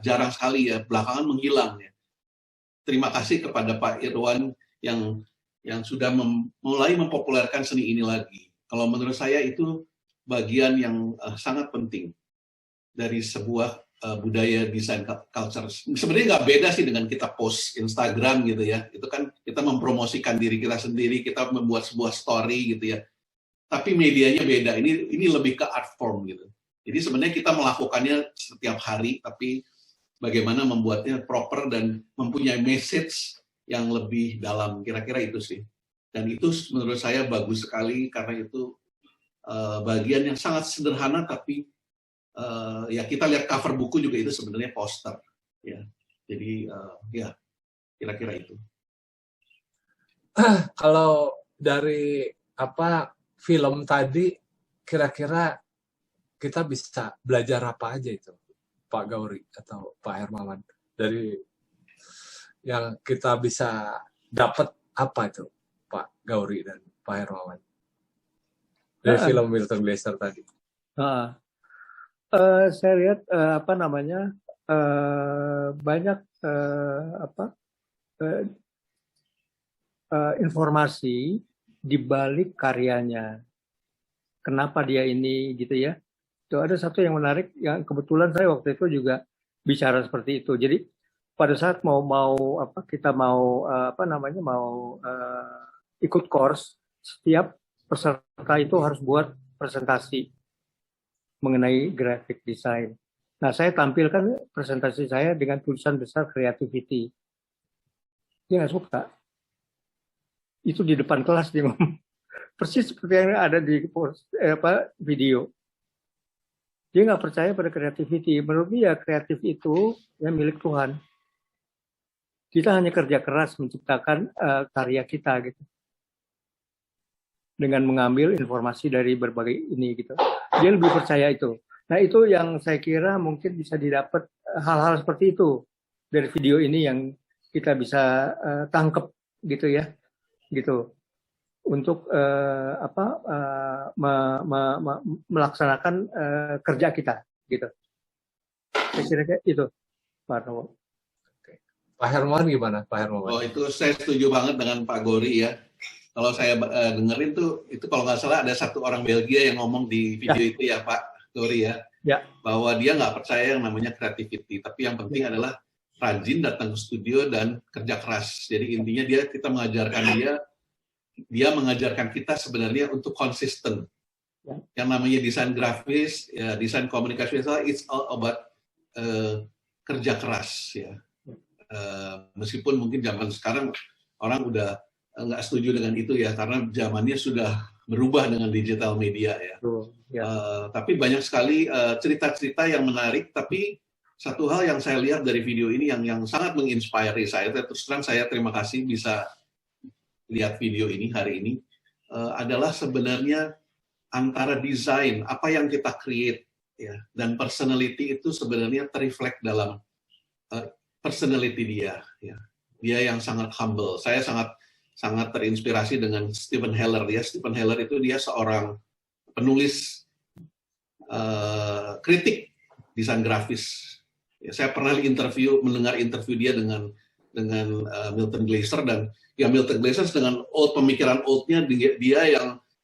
jarang sekali ya, belakangan menghilang ya. Terima kasih kepada Pak Irwan yang sudah mulai mempopulerkan seni ini lagi. Kalau menurut saya itu bagian yang sangat penting dari sebuah budaya desain culture. Sebenarnya nggak beda sih dengan kita post Instagram gitu ya. Itu kan kita mempromosikan diri kita sendiri, kita membuat sebuah story gitu ya. Tapi medianya beda. Ini lebih ke art form gitu. Jadi sebenarnya kita melakukannya setiap hari, tapi bagaimana membuatnya proper dan mempunyai message yang lebih dalam. Kira-kira itu sih. Dan itu menurut saya bagus sekali karena itu bagian yang sangat sederhana, tapi ya kita lihat cover buku juga itu sebenarnya poster. Ya, jadi ya kira-kira itu. Kalau dari film tadi, kira-kira kita bisa belajar apa aja itu, Pak Gauri atau Pak Hermawan, dari yang kita bisa dapat apa itu, Pak Gauri dan Pak Hermawan, dari film Milton Glaser tadi? Saya lihat banyak informasi di balik karyanya. Kenapa dia ini gitu ya. Itu ada satu yang menarik yang kebetulan saya waktu itu juga bicara seperti itu. Jadi pada saat kita mau ikut course, setiap peserta itu harus buat presentasi mengenai graphic design. Nah, saya tampilkan presentasi saya dengan tulisan besar creativity. Dia nggak suka. Itu di depan kelas dia ngomong. Persis seperti yang ada di video. Dia nggak percaya pada creativity. Menurut dia kreatif itu ya milik Tuhan. Kita hanya kerja keras menciptakan karya kita gitu. Dengan mengambil informasi dari berbagai ini gitu. Dia lebih percaya itu. Nah, itu yang saya kira mungkin bisa didapat hal-hal seperti itu dari video ini yang kita bisa tangkep gitu ya. Gitu. Untuk melaksanakan kerja kita gitu. Saya kira itu, Pak Nowo. Pak Hermawan gimana, Pak Hermawan? Oh, itu saya setuju banget dengan Pak Gori ya. Kalau saya dengerin itu kalau nggak salah ada satu orang Belgia yang ngomong di video itu ya Pak Gori ya, bahwa dia nggak percaya yang namanya creativity, tapi yang penting adalah rajin datang ke studio dan kerja keras. Jadi intinya kita mengajarkan dia mengajarkan kita sebenarnya untuk konsisten. Yang namanya desain grafis, ya, desain komunikasi, it's all about kerja keras ya. Meskipun mungkin zaman sekarang orang udah nggak setuju dengan itu ya, karena zamannya sudah berubah dengan digital media ya. Tapi banyak sekali cerita-cerita yang menarik. Tapi satu hal yang saya lihat dari video ini yang sangat menginspirasi saya, terus terang saya terima kasih bisa lihat video ini hari ini, adalah sebenarnya antara desain apa yang kita create ya dan personality itu sebenarnya terreflect dalam personality dia ya. Dia yang sangat humble. Saya sangat terinspirasi dengan Steven Heller ya. Steven Heller itu dia seorang penulis kritik desain grafis. Ya, saya pernah mendengar interview dia dengan Milton Glaser, dan ya Milton Glaser dengan pemikiran oldnya dia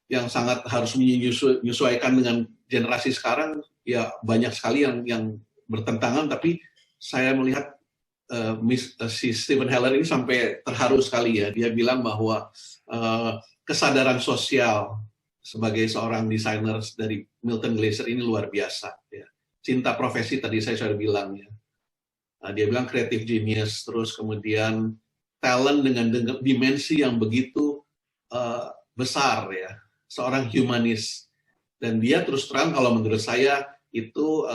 yang sangat harus menyesuaikan dengan generasi sekarang. Ya banyak sekali yang bertentangan, tapi saya melihat si Steven Heller ini sampai terharu sekali ya. Dia bilang bahwa kesadaran sosial sebagai seorang desainer dari Milton Glaser ini luar biasa. Ya. Cinta profesi tadi saya sudah bilang ya. Dia bilang creative genius, terus kemudian talent dengan dimensi yang begitu besar ya. Seorang humanis. Dan dia terus terang kalau menurut saya itu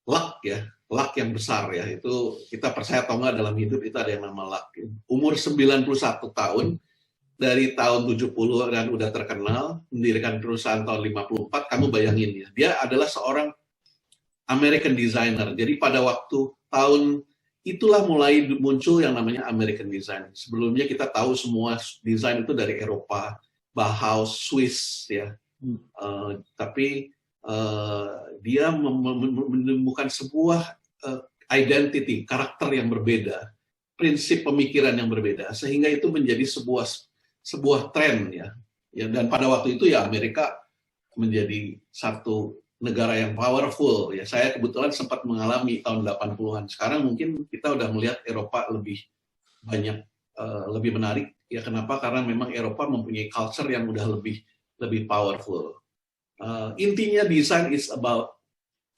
luck ya. Luck yang besar ya, itu kita percaya atau enggak dalam hidup itu ada yang nama luck. Umur 91 tahun, dari tahun 70 dan udah terkenal, mendirikan perusahaan tahun 54, kamu bayangin ya, dia adalah seorang American designer. Jadi pada waktu tahun itulah mulai muncul yang namanya American design. Sebelumnya kita tahu semua desain itu dari Eropa, Bauhaus, Swiss ya. Tapi dia menemukan sebuah identity, karakter yang berbeda, prinsip pemikiran yang berbeda, sehingga itu menjadi sebuah tren ya. Dan pada waktu itu ya Amerika menjadi satu negara yang powerful ya. Saya kebetulan sempat mengalami tahun 80-an. Sekarang mungkin kita udah melihat Eropa lebih banyak, lebih menarik ya. Kenapa? Karena memang Eropa mempunyai culture yang udah lebih powerful. Intinya design is about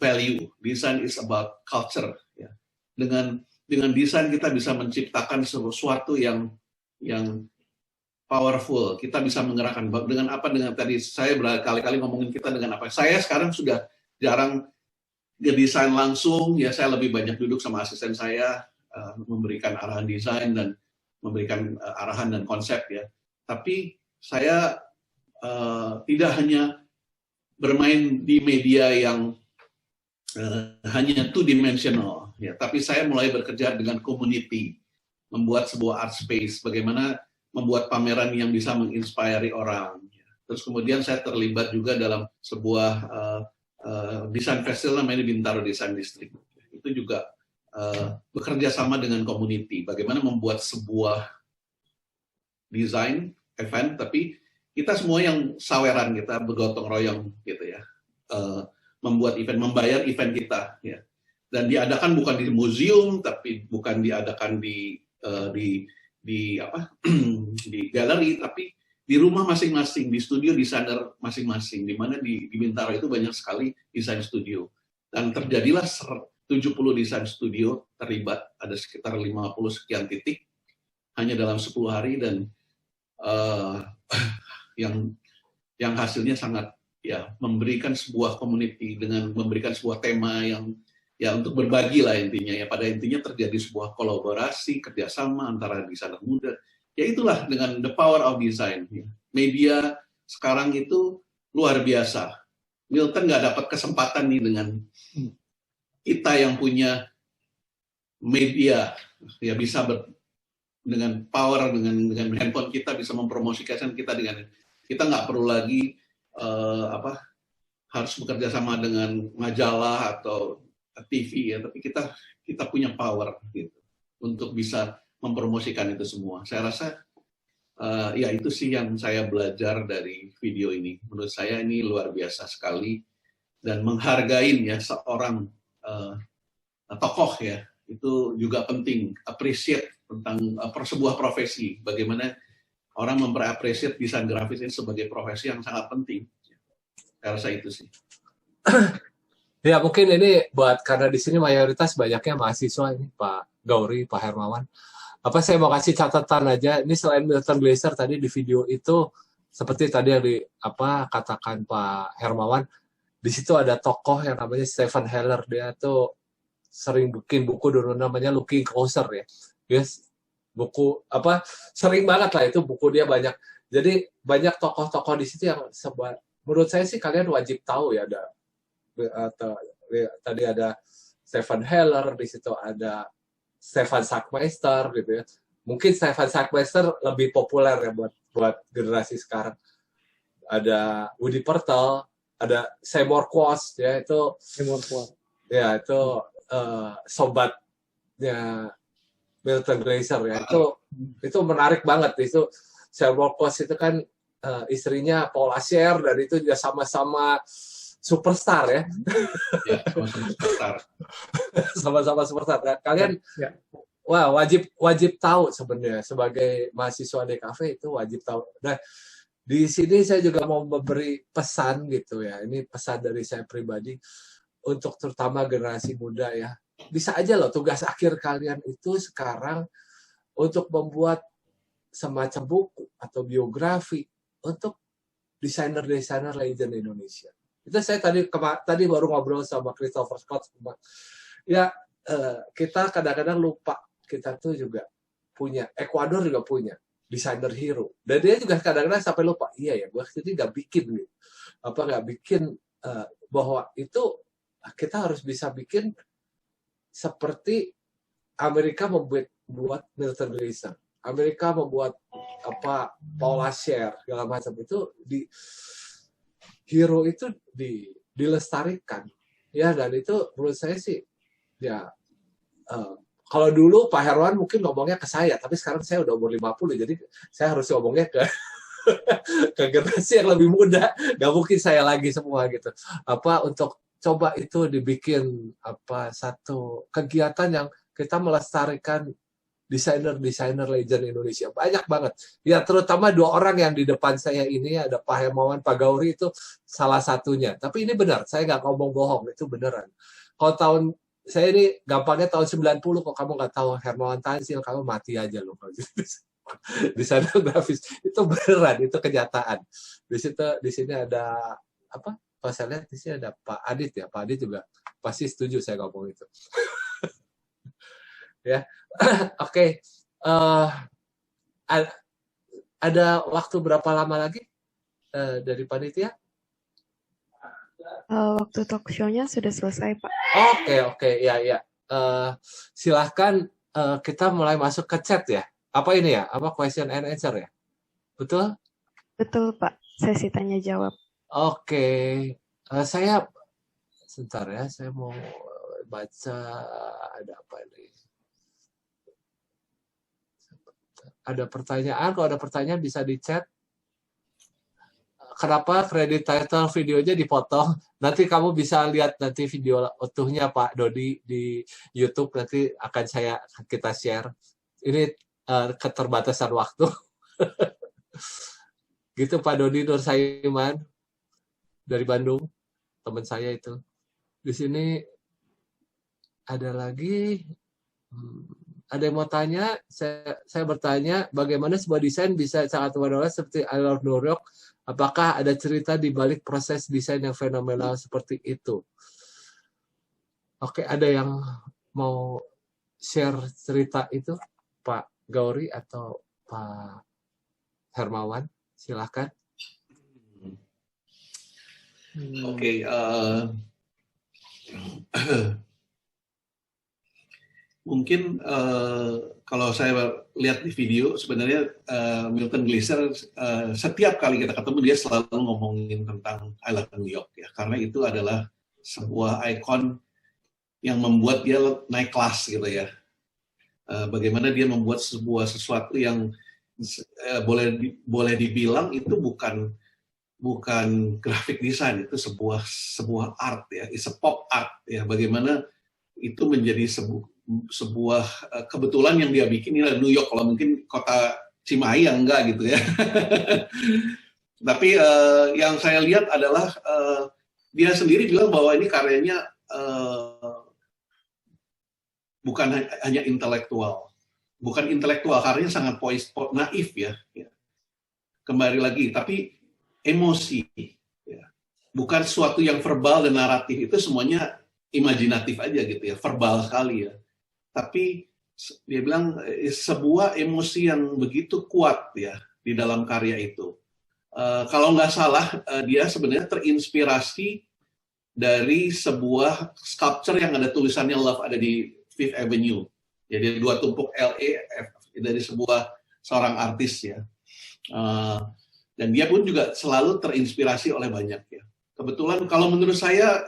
value, design is about culture ya. Dengan desain kita bisa menciptakan sesuatu yang powerful. Kita bisa menggerakkan dengan apa, dengan tadi saya berkali-kali ngomongin kita dengan apa. Saya sekarang sudah jarang ngedesain langsung ya, saya lebih banyak duduk sama asisten saya, memberikan arahan desain dan memberikan arahan dan konsep ya. Tapi saya tidak hanya bermain di media yang hanya two dimensional ya, tapi saya mulai bekerja dengan community, membuat sebuah art space, bagaimana membuat pameran yang bisa menginspirasi orang. Terus kemudian saya terlibat juga dalam sebuah desain festival namanya Bintaro Design District. Itu juga bekerja sama dengan community, bagaimana membuat sebuah desain event, tapi kita semua yang saweran, kita bergotong royong gitu ya, membuat event, membayar event kita ya, dan diadakan bukan di museum, tapi bukan diadakan di di galeri, tapi di rumah masing-masing, di studio desainer masing-masing, di mana di Bintaro itu banyak sekali desain studio, dan terjadilah 70 desain studio terlibat, ada sekitar 50 sekian titik hanya dalam 10 hari, dan yang hasilnya sangat ya memberikan sebuah community dengan memberikan sebuah tema yang ya untuk berbagi lah intinya ya, pada intinya terjadi sebuah kolaborasi kerjasama antara desainer muda, ya itulah dengan the power of design. Media sekarang itu luar biasa. Milton nggak dapat kesempatan nih dengan kita yang punya media ya, bisa dengan power, dengan handphone kita bisa mempromosikan kita, dengan kita nggak perlu lagi harus bekerja sama dengan majalah atau TV ya, tapi kita punya power gitu untuk bisa mempromosikan itu semua. Saya rasa ya itu sih yang saya belajar dari video ini. Menurut saya ini luar biasa sekali, dan menghargain ya seorang tokoh ya, itu juga penting. Appreciate tentang sebuah profesi, bagaimana orang memperappreciate desain grafis ini sebagai profesi yang sangat penting. Saya rasa itu sih. Ya mungkin ini buat, karena di sini mayoritas banyaknya mahasiswa ini, Pak Gauri, Pak Hermawan. Saya mau kasih catatan aja. Ini selain Milton Glaser tadi di video itu, seperti tadi yang katakan Pak Hermawan, di situ ada tokoh yang namanya Stephen Heller. Dia tuh sering bikin buku dulu namanya Looking Closer ya. Yes, buku sering banget lah itu buku dia banyak. Jadi banyak tokoh-tokoh di situ yang menurut saya sih kalian wajib tahu ya. Tadi ada Stephen Heller, di situ ada Stefan Sackmeister gitu ya. Mungkin Stefan Sackmeister lebih populer ya buat generasi sekarang. Ada Woody Purtle, ada Seymour Quast ya, itu Seymour Quast. Ya itu sobatnya Milton Glaser ya. Itu menarik banget. Itu Seymour Quast itu kan istrinya Paul Asher, dan itu juga sama-sama superstar ya. Sama-sama superstar. Nah, kalian wah wajib tahu sebenarnya, sebagai mahasiswa DKV itu wajib tahu. Nah, di sini saya juga mau memberi pesan gitu ya. Ini pesan dari saya pribadi untuk terutama generasi muda ya. Bisa aja loh tugas akhir kalian itu sekarang untuk membuat semacam buku atau biografi untuk desainer-desainer legend Indonesia. Itu saya tadi baru ngobrol sama Christopher Scott. Ya, kita kadang-kadang lupa, kita tuh juga punya, Ecuador juga punya desainer hero. Dan dia juga kadang-kadang sampai lupa, iya ya, gue jadi nggak bikin gitu. Nggak bikin bahwa itu kita harus bisa bikin seperti Amerika membuat Milton Glaser. Amerika membuat Paul Asher, segala macam itu hero itu dilestarikan ya, dan itu menurut saya sih ya, kalau dulu Pak Herwan mungkin ngomongnya ke saya, tapi sekarang saya udah umur 50, jadi saya harus ngomongnya ke generasi yang lebih muda, nggak mungkin saya lagi semua gitu. Untuk coba itu dibikin satu kegiatan yang kita melestarikan desainer legend Indonesia. Banyak banget. Ya, terutama 2 orang yang di depan saya ini, ada Pak Hermawan, Pak Gauri, itu salah satunya. Tapi ini benar, saya nggak ngomong bohong, itu beneran. Kalau saya ini gampangnya tahun 90, kok kamu nggak tahu Hermawan Tansil, kamu mati aja loh. Desainer grafis, itu beneran, itu kenyataan. Di sini ada, kalau saya lihat di sini ada Pak Adit ya, Pak Adit juga pasti setuju saya ngomong itu. Ya, oke. Ada waktu berapa lama lagi dari panitia? Waktu talk show-nya sudah selesai, Pak. Oke, ya. Silahkan kita mulai masuk ke chat ya. Apa ini ya? Question and answer ya? Betul? Betul, Pak. Sesi tanya jawab. Oke. Saya sebentar ya, saya mau baca ada apa ini. Ada pertanyaan, kalau ada pertanyaan bisa di chat. Kenapa kredit title videonya dipotong? Nanti kamu bisa lihat nanti video utuhnya Pak Dodi di YouTube, nanti akan kita share. Ini keterbatasan waktu. Gitu Pak Dodi Nur Saiman dari Bandung, teman saya itu. Di sini ada lagi, ada yang mau tanya? Saya bertanya, bagaimana sebuah desain bisa sangat fenomenal seperti I Love New York? Apakah ada cerita di balik proses desain yang fenomenal seperti itu? Oke, ada yang mau share cerita itu, Pak Gauri atau Pak Hermawan? Silakan. Oke, mungkin kalau saya lihat di video, sebenarnya Milton Glaser setiap kali kita ketemu dia selalu ngomongin tentang I Love New York ya, karena itu adalah sebuah ikon yang membuat dia naik kelas gitu ya. Bagaimana dia membuat sesuatu yang boleh dibilang itu bukan graphic design, itu sebuah art ya, it's a pop art ya. Bagaimana itu menjadi sebuah kebetulan yang dia bikin ini New York, kalau mungkin kota Cimahi yang enggak gitu ya. Tapi yang saya lihat adalah dia sendiri bilang bahwa ini karyanya bukan hanya intelektual, karyanya sangat naif ya. Kembali lagi, tapi emosi, ya. Bukan sesuatu yang verbal dan naratif, itu semuanya imajinatif aja gitu ya, verbal sekali ya. Tapi dia bilang sebuah emosi yang begitu kuat ya di dalam karya itu. Kalau nggak salah dia sebenarnya terinspirasi dari sebuah sculpture yang ada tulisannya Love, ada di Fifth Avenue. Jadi dua tumpuk LA dari seorang artis ya. Dan dia pun juga selalu terinspirasi oleh banyak ya. Kebetulan kalau menurut saya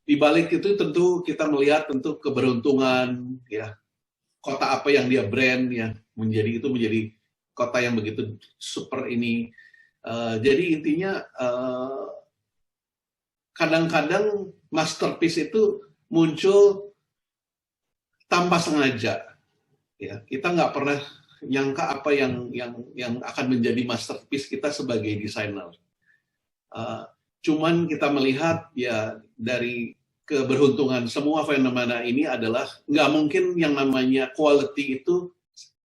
di balik itu tentu kita melihat tentu keberuntungan ya. Kota apa yang dia brand ya, menjadi kota yang begitu super ini. Jadi intinya kadang-kadang masterpiece itu muncul tanpa sengaja. Ya, kita nggak pernah nyangka apa yang akan menjadi masterpiece kita sebagai desainer. Cuman kita melihat ya dari keberuntungan semua fenomena ini adalah nggak mungkin yang namanya quality itu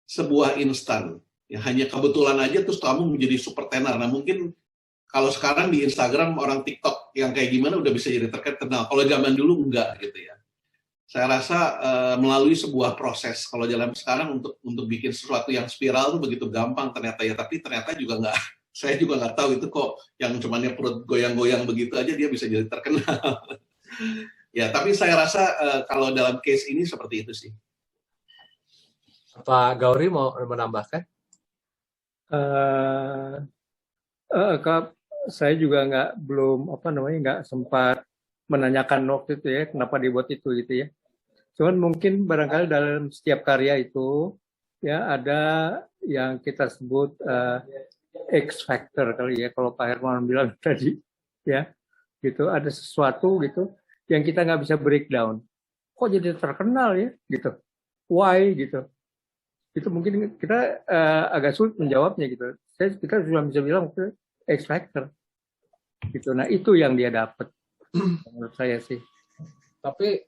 sebuah instan. Ya, hanya kebetulan aja terus kamu menjadi super tenar. Nah mungkin kalau sekarang di Instagram orang TikTok yang kayak gimana udah bisa jadi terkenal. Kalau zaman dulu enggak gitu ya. Saya rasa melalui sebuah proses. Kalau jalan sekarang untuk bikin sesuatu yang spiral itu begitu gampang ternyata ya, tapi ternyata juga nggak. Saya juga nggak tahu itu kok yang cumannya perut goyang-goyang begitu aja dia bisa jadi terkenal. Ya, tapi saya rasa kalau dalam case ini seperti itu sih. Pak Gauri mau menambahkan? Saya juga nggak sempat menanyakan waktu itu ya kenapa dibuat itu gitu ya. Cuman mungkin barangkali dalam setiap karya itu ya ada yang kita sebut X factor kali ya, kalau Pak Herman bilang tadi ya, gitu ada sesuatu gitu yang kita nggak bisa breakdown. Kok jadi terkenal ya gitu? Why gitu? Itu mungkin kita agak sulit menjawabnya gitu. Kita cuma bisa bilang itu X factor gitu. Nah itu yang dia dapat menurut saya sih. Tapi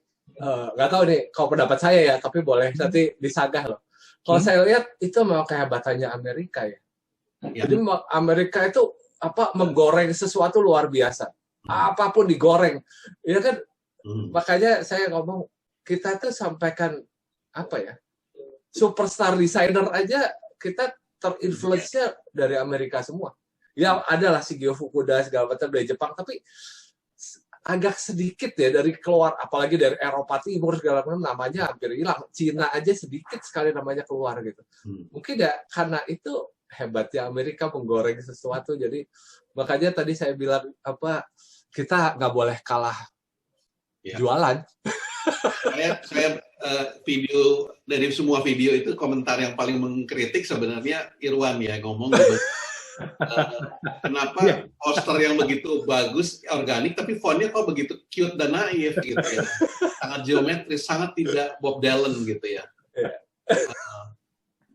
nggak tahu nih kalau pendapat saya ya, tapi boleh nanti disagah loh. Kalau saya lihat itu memang kehebatannya Amerika ya. Jadi Amerika itu menggoreng sesuatu luar biasa. Apapun digoreng. Ya kan? Makanya saya ngomong kita tuh sampaikan superstar designer aja kita terinfluence-nya dari Amerika semua. Ya adalah Shigeo Fukuda segala macam dari Jepang, tapi agak sedikit ya dari keluar, apalagi dari Eropa Timur segala macam namanya hampir hilang. Cina aja sedikit sekali namanya keluar gitu. Mungkin ya karena itu hebatnya Amerika menggoreng sesuatu. Jadi makanya tadi saya bilang kita nggak boleh kalah Ya. Jualan. Saya video dari semua video itu komentar yang paling mengkritik sebenarnya Irwan ya, ngomong kenapa poster yang begitu bagus organik tapi fontnya kok begitu cute dan naif gitu ya, sangat geometris, sangat tidak Bob Dylan gitu ya.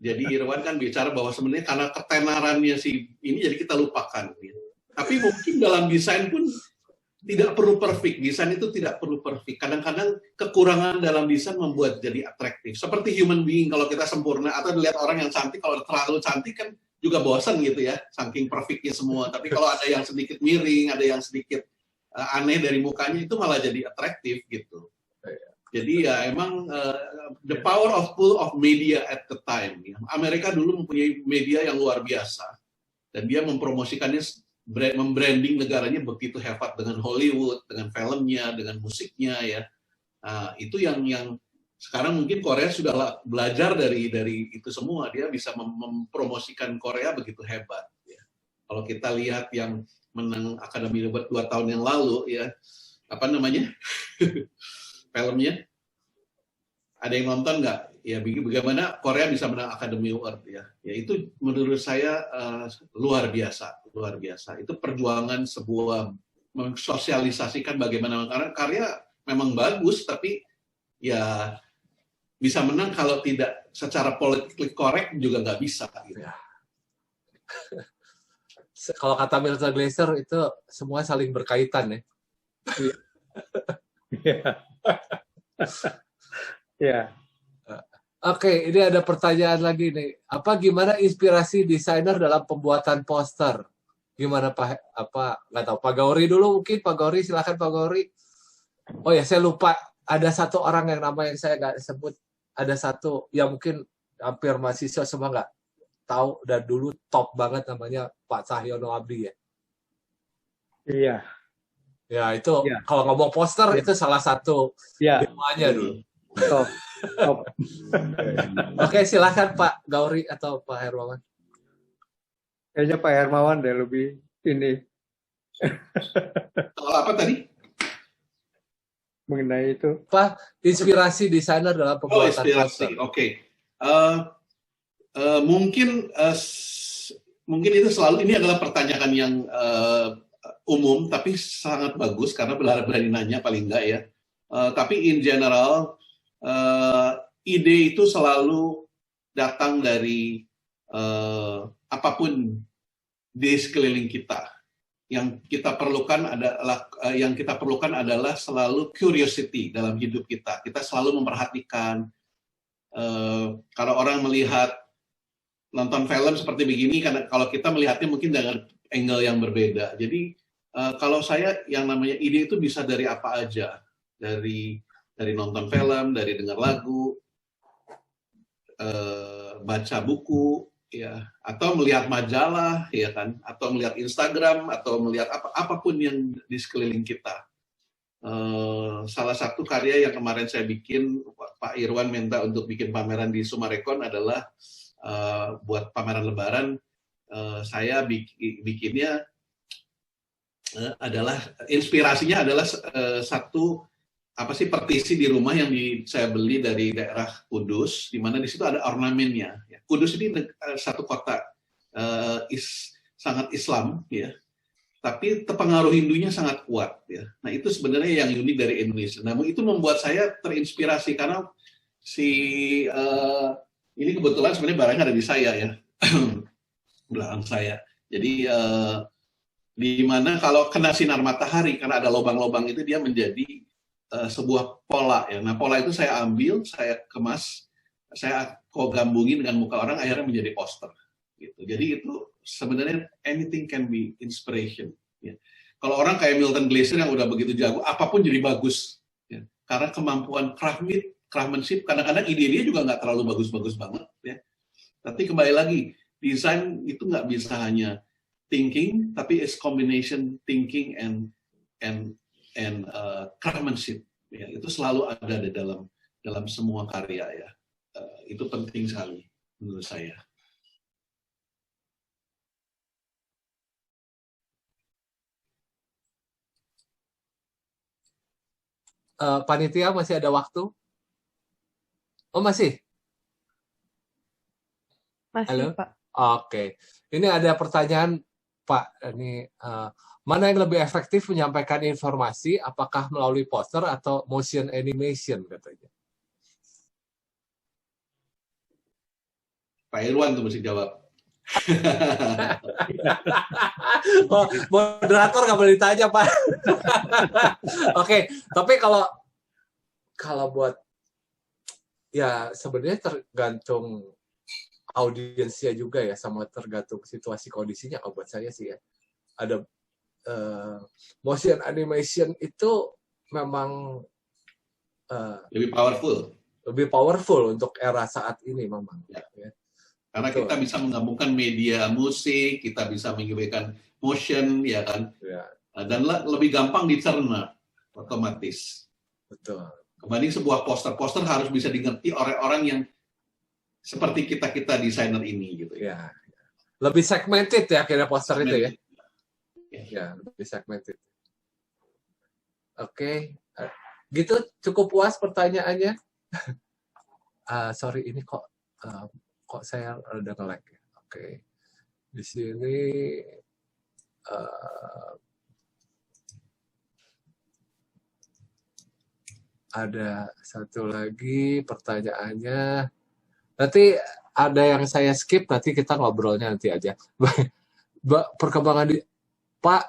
Jadi Irwan kan bicara bahwa sebenarnya karena ketenarannya si ini jadi kita lupakan gitu. Tapi mungkin dalam desain pun tidak perlu perfect. Desain itu tidak perlu perfect. Kadang-kadang kekurangan dalam desain membuat jadi atraktif. Seperti human being, kalau kita sempurna atau dilihat orang yang cantik, kalau terlalu cantik kan juga bosan gitu ya, saking perfectnya semua. Tapi kalau ada yang sedikit miring, ada yang sedikit aneh dari mukanya, itu malah jadi atraktif gitu. Jadi ya emang the power of pull of media at the time. Ya. Amerika dulu mempunyai media yang luar biasa. Dan dia mempromosikannya, membranding negaranya begitu hebat dengan Hollywood, dengan filmnya, dengan musiknya ya. Nah, itu yang sekarang mungkin Korea sudah belajar dari itu semua. Dia bisa mempromosikan Korea begitu hebat. Ya. Kalau kita lihat yang menang Academy Award 2 tahun yang lalu ya, apa namanya filmnya, ada yang nonton nggak? Ya bagaimana Korea bisa menang Academy Award ya. Ya itu menurut saya luar biasa. Itu perjuangan sebuah mensosialisasikan bagaimana karya memang bagus tapi ya bisa menang kalau tidak secara politically correct juga nggak bisa gitu. Ya. Kalau kata Milton Glaser itu semua saling berkaitan ya. Ya. Oke, ini ada pertanyaan lagi nih. Gimana inspirasi desainer dalam pembuatan poster? Gimana Pak? Nggak tahu. Pak Gauri dulu mungkin. Pak Gauri, silakan Pak Gauri. Oh ya, saya lupa. Ada satu orang yang nama yang saya nggak sebut. Ada satu yang mungkin hampir mahasiswa semua nggak tahu dan dulu top banget namanya Pak Cahyono Abdi ya. Iya. Ya itu kalau ngomong poster itu salah satu temanya dulu. Top. Oke, silakan Pak Gauri atau Pak Hermawan. Kayaknya Pak Hermawan deh lebih ini. Kalau apa tadi? Mengenai itu. Pak, inspirasi desainer dalam pembuatan inspirasi. Oke. Mungkin itu selalu, ini adalah pertanyaan yang umum tapi sangat bagus karena berani nanya paling enggak ya. Tapi in general ide itu selalu datang dari apapun di sekeliling kita. Yang kita perlukan adalah selalu curiosity dalam hidup kita. Kita selalu memperhatikan. Kalau orang melihat nonton film seperti begini, karena kalau kita melihatnya mungkin dengan angle yang berbeda. Jadi kalau saya yang namanya ide itu bisa dari apa aja, dari nonton film, dari dengar lagu, baca buku, ya, atau melihat majalah, ya kan, atau melihat Instagram, atau melihat apapun yang di sekeliling kita. Salah satu karya yang kemarin saya bikin, Pak Irwan minta untuk bikin pameran di Sumarekon adalah buat pameran Lebaran. Saya bikinnya adalah inspirasinya adalah satu partisi di rumah yang saya beli dari daerah Kudus, di mana di situ ada ornamennya. Kudus ini satu kota sangat Islam, ya, tapi pengaruh Hindunya sangat kuat, ya. Nah itu sebenarnya yang unik dari Indonesia. Nah itu membuat saya terinspirasi karena ini kebetulan sebenarnya barangnya ada di saya ya, belakang saya. Jadi di mana kalau kena sinar matahari karena ada lubang-lubang itu dia menjadi sebuah pola ya. Nah pola itu saya ambil, saya kemas, saya gambungin dengan muka orang, akhirnya menjadi poster. Gitu. Jadi itu sebenarnya anything can be inspiration. Ya. Kalau orang kayak Milton Glaser yang udah begitu jago, apapun jadi bagus. Ya. Karena kemampuan craftsmanship, kadang-kadang ide dia juga nggak terlalu bagus-bagus banget. Ya. Tapi kembali lagi, desain itu nggak bisa hanya thinking, tapi it's combination thinking and craftsmanship. Ya. Itu selalu ada di dalam semua karya ya. Itu penting sekali menurut saya. panitia masih ada waktu? Oh masih? Masih, Halo? Pak. Oke. Ini ada pertanyaan, Pak. Ini mana yang lebih efektif menyampaikan informasi? Apakah melalui poster atau motion animation katanya? Pak Irwan tuh mesti jawab. Oh, moderator nggak boleh ditanya, Pak. Oke, tapi kalau buat ya sebenarnya tergantung audiensnya juga ya, sama tergantung situasi kondisinya. Kalau buat saya sih ya, ada motion animation itu memang lebih powerful untuk era saat ini memang. Ya. Karena kita bisa menggabungkan media musik, kita bisa menggabungkan motion, ya kan, dan lebih gampang dicerna otomatis. Betul. Kembali sebuah poster harus bisa dimengerti oleh orang yang seperti kita desainer ini, gitu. Ya. Lebih segmented ya kira poster itu ya. Ya, lebih segmented. Oke, gitu cukup puas pertanyaannya. Sorry, ini kok saya ada nge-lag ya. Oke. Di sini ada satu lagi pertanyaannya. Nanti ada yang saya skip, nanti kita ngobrolnya nanti aja. Perkembangan Pak,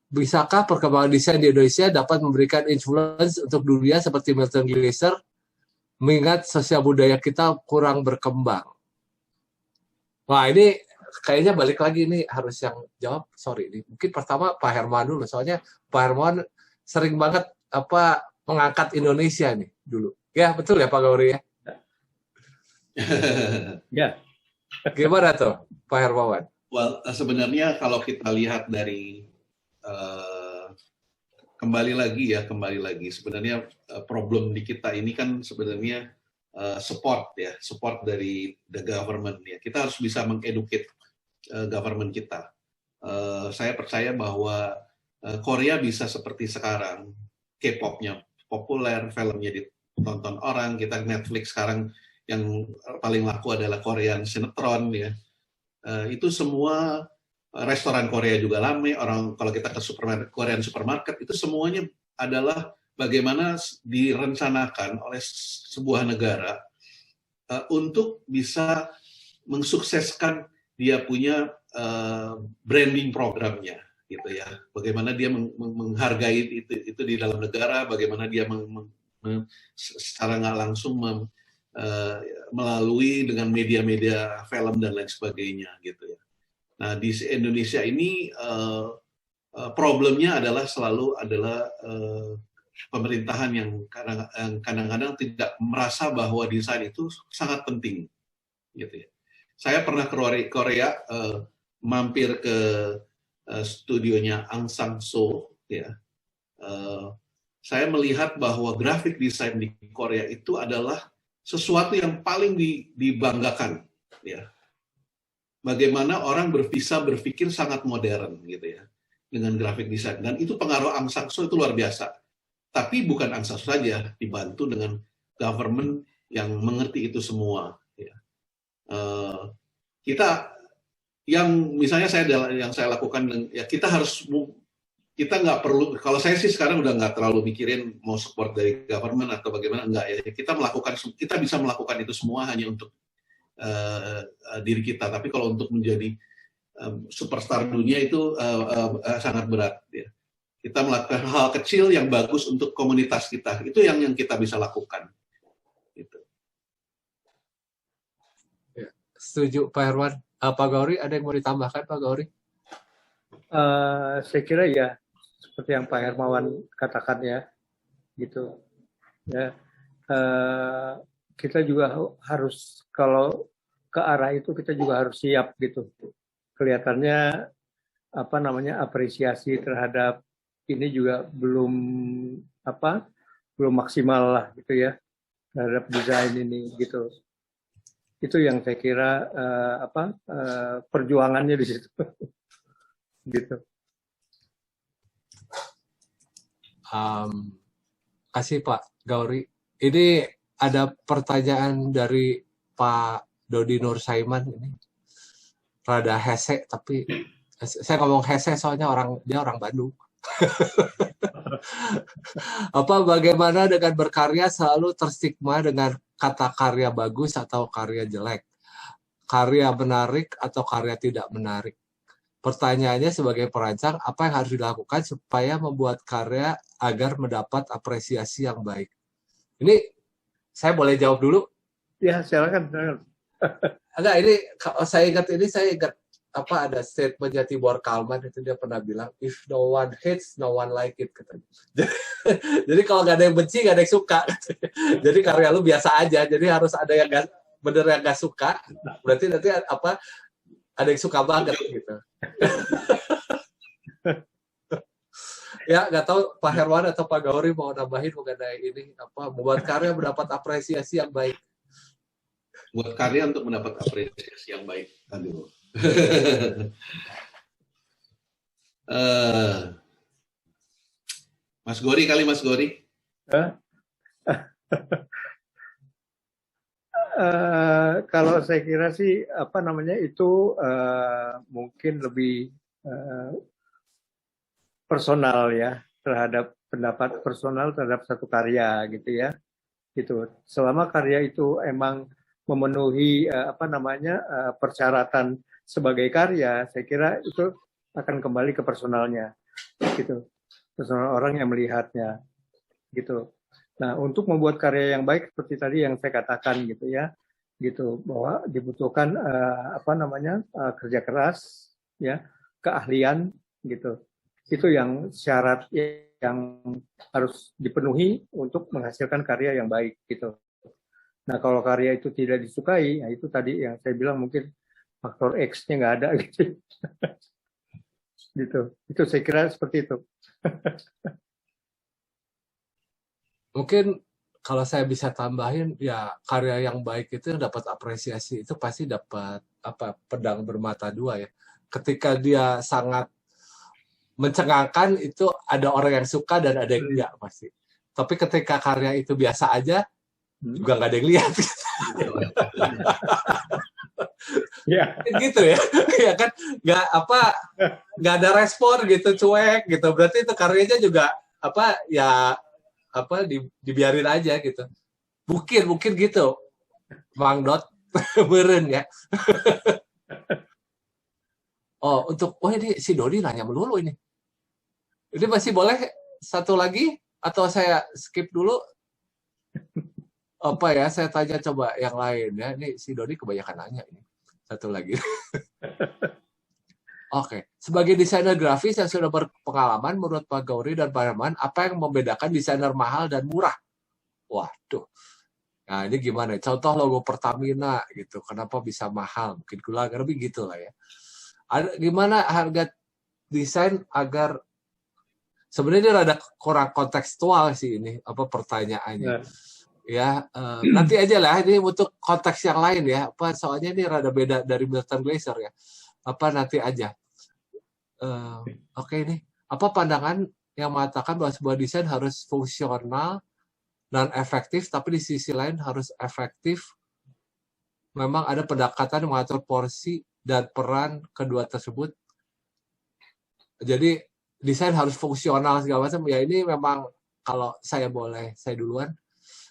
bisakah perkembangan desain di Indonesia dapat memberikan influence untuk dunia seperti Milton Glaser, mengingat sosial budaya kita kurang berkembang? Wah, ini kayaknya balik lagi nih, harus yang jawab. Sorry, nih. Mungkin pertama Pak Herman dulu, soalnya Pak Herman sering banget mengangkat Indonesia nih dulu. Ya, betul ya Pak Gauri ya? Ya. Gimana tuh Pak Hermawan? Well, sebenarnya kalau kita lihat dari kembali lagi sebenarnya problem di kita ini kan sebenarnya support dari the government ya. Kita harus bisa mengeducate government kita. Saya percaya bahwa Korea bisa seperti sekarang, K-pop-nya populer, filmnya ditonton orang, kita Netflix sekarang yang paling laku adalah Korean sinetron ya. Itu semua restoran Korea juga ramai, orang kalau kita ke Korean supermarket itu semuanya adalah bagaimana direncanakan oleh sebuah negara untuk bisa mensukseskan dia punya branding programnya gitu ya. Bagaimana dia menghargai itu di dalam negara, bagaimana dia secara nggak langsung melalui dengan media-media film dan lain sebagainya gitu ya. Nah di Indonesia ini problemnya selalu adalah pemerintahan yang kadang-kadang tidak merasa bahwa desain itu sangat penting gitu ya. Saya pernah ke Korea, mampir ke studionya Aung San Suu ya. Saya melihat bahwa graphic design di Korea itu adalah sesuatu yang paling dibanggakan ya. Bagaimana orang bisa berpikir sangat modern gitu ya dengan graphic design, dan itu pengaruh Aung San Suu itu luar biasa. Tapi bukan Aung San Suu saja, dibantu dengan government yang mengerti itu semua ya. Kita yang misalnya yang saya lakukan ya, kita nggak perlu, kalau saya sih sekarang udah nggak terlalu mikirin mau support dari government atau bagaimana, enggak ya. Kita bisa melakukan itu semua hanya untuk diri kita. Tapi kalau untuk menjadi superstar dunia itu sangat berat ya. Kita melakukan hal kecil yang bagus untuk komunitas kita, itu yang kita bisa lakukan gitu. Ya, setuju Pak Herman. Pak Gauri, ada yang mau ditambahkan Pak Gauri? Saya kira ya seperti yang Pak Hermawan katakan ya, gitu. Ya, kita juga harus, kalau ke arah itu kita juga harus siap gitu. Kelihatannya apresiasi terhadap ini juga belum maksimal lah gitu ya terhadap desain ini gitu. Itu yang saya kira perjuangannya di situ. Gitu. Kasih Pak Gauri. Ini ada pertanyaan dari Pak Dodi Nur Saiman ini. Rada hese, tapi saya ngomong hese soalnya dia orang Bandung. Bagaimana dengan berkarya selalu terstigma dengan kata karya bagus atau karya jelek, karya menarik atau karya tidak menarik? Pertanyaannya sebagai perancang, apa yang harus dilakukan supaya membuat karya agar mendapat apresiasi yang baik? Ini saya boleh jawab dulu? Ya, silakan. Enggak, ini saya ingat ada statement Tibor Kalman, itu dia pernah bilang, if no one hates, no one like it, katanya. Jadi kalau nggak ada yang benci, nggak ada yang suka. Jadi karya lu biasa aja, jadi harus ada yang nggak suka, berarti nanti ada yang suka banget gitu. Ya, nggak tahu Pak Herwan atau Pak Gauri mau nambahin mengenai ini, membuat karya mendapat apresiasi yang baik. Buat karya untuk mendapat apresiasi yang baik. Aduh. Mas Gori kali, Mas Gori. Kalau saya kira sih itu mungkin lebih personal ya, terhadap pendapat personal terhadap satu karya gitu ya. Gitu. Selama karya itu emang memenuhi persyaratan sebagai karya, saya kira itu akan kembali ke personalnya, gitu, personal orang yang melihatnya, gitu. Nah, untuk membuat karya yang baik seperti tadi yang saya katakan, gitu ya, gitu, bahwa dibutuhkan kerja keras, ya, keahlian, gitu. Itu yang syarat yang harus dipenuhi untuk menghasilkan karya yang baik, gitu. Nah, kalau karya itu tidak disukai, ya itu tadi yang saya bilang mungkin faktor X-nya nggak ada gitu. Gitu. Itu saya kira seperti itu. Mungkin kalau saya bisa tambahin, ya karya yang baik itu yang dapat apresiasi itu pasti dapat pedang bermata dua ya. Ketika dia sangat mencengangkan itu ada orang yang suka dan ada yang enggak pasti. Tapi ketika karya itu biasa aja juga nggak ada yang lihat. Ya. Gitu ya, ya kan nggak ada respon gitu, cuek gitu. Berarti itu karyanya juga dibiarin aja gitu. Mungkin gitu, Mang Dot beren ya. Ini si Dodi nanya melulu ini. Ini masih boleh satu lagi atau saya skip dulu? Saya tanya coba yang lain ya. Ini si Dodi kebanyakan nanya ini. Satu lagi. Oke. Sebagai desainer grafis yang sudah berpengalaman, menurut Pak Gauri dan Pak Herman, apa yang membedakan desainer mahal dan murah? Waduh. Nah, ini gimana? Contoh logo Pertamina gitu. Kenapa bisa mahal? Mungkin kurang lebih gitu lah ya. Gimana harga desain agar sebenarnya ini rada kurang kontekstual sih ini pertanyaannya. Ya, nanti aja lah, ini untuk konteks yang lain ya. Soalnya ini rada beda dari Milton Glaser ya. Nanti aja. Oke, ini apa pandangan yang mengatakan bahwa sebuah desain harus fungsional dan efektif, tapi di sisi lain harus efektif. Memang ada pendekatan yang mengatur porsi dan peran kedua tersebut. Jadi desain harus fungsional segala macam. Ya ini memang kalau saya duluan.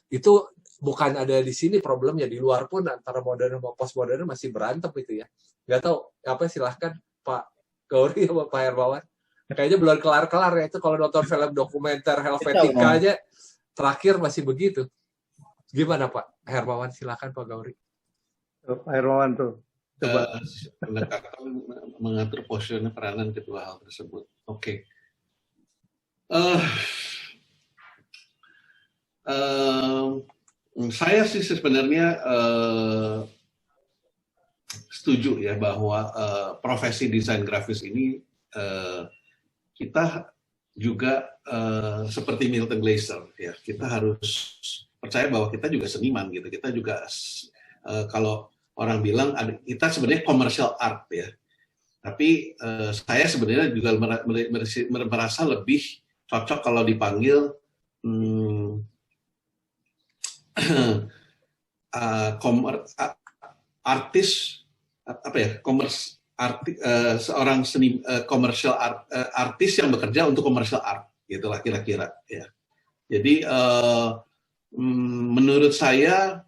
Itu bukan ada di sini problemnya, di luar pun antara modern sama postmodern masih berantem itu ya. Nggak tahu silahkan Pak Gauri sama Pak Hermawan. Kayaknya belum kelar-kelar ya, itu kalau nonton film dokumenter Helvetica aja terakhir masih begitu. Gimana Pak Hermawan? Silahkan Pak Gauri. Pak Hermawan tuh coba mengatur posisinya peranan kedua hal tersebut. Oke. Saya sih sebenarnya setuju ya bahwa profesi desain grafis ini kita juga seperti Milton Glaser ya, kita harus percaya bahwa kita juga seniman gitu. Kita juga kalau orang bilang kita sebenarnya commercial art ya. Tapi saya sebenarnya juga merasa lebih cocok kalau dipanggil artis apa ya, seorang commercial artis yang bekerja untuk commercial art, gitulah kira-kira ya. Jadi menurut saya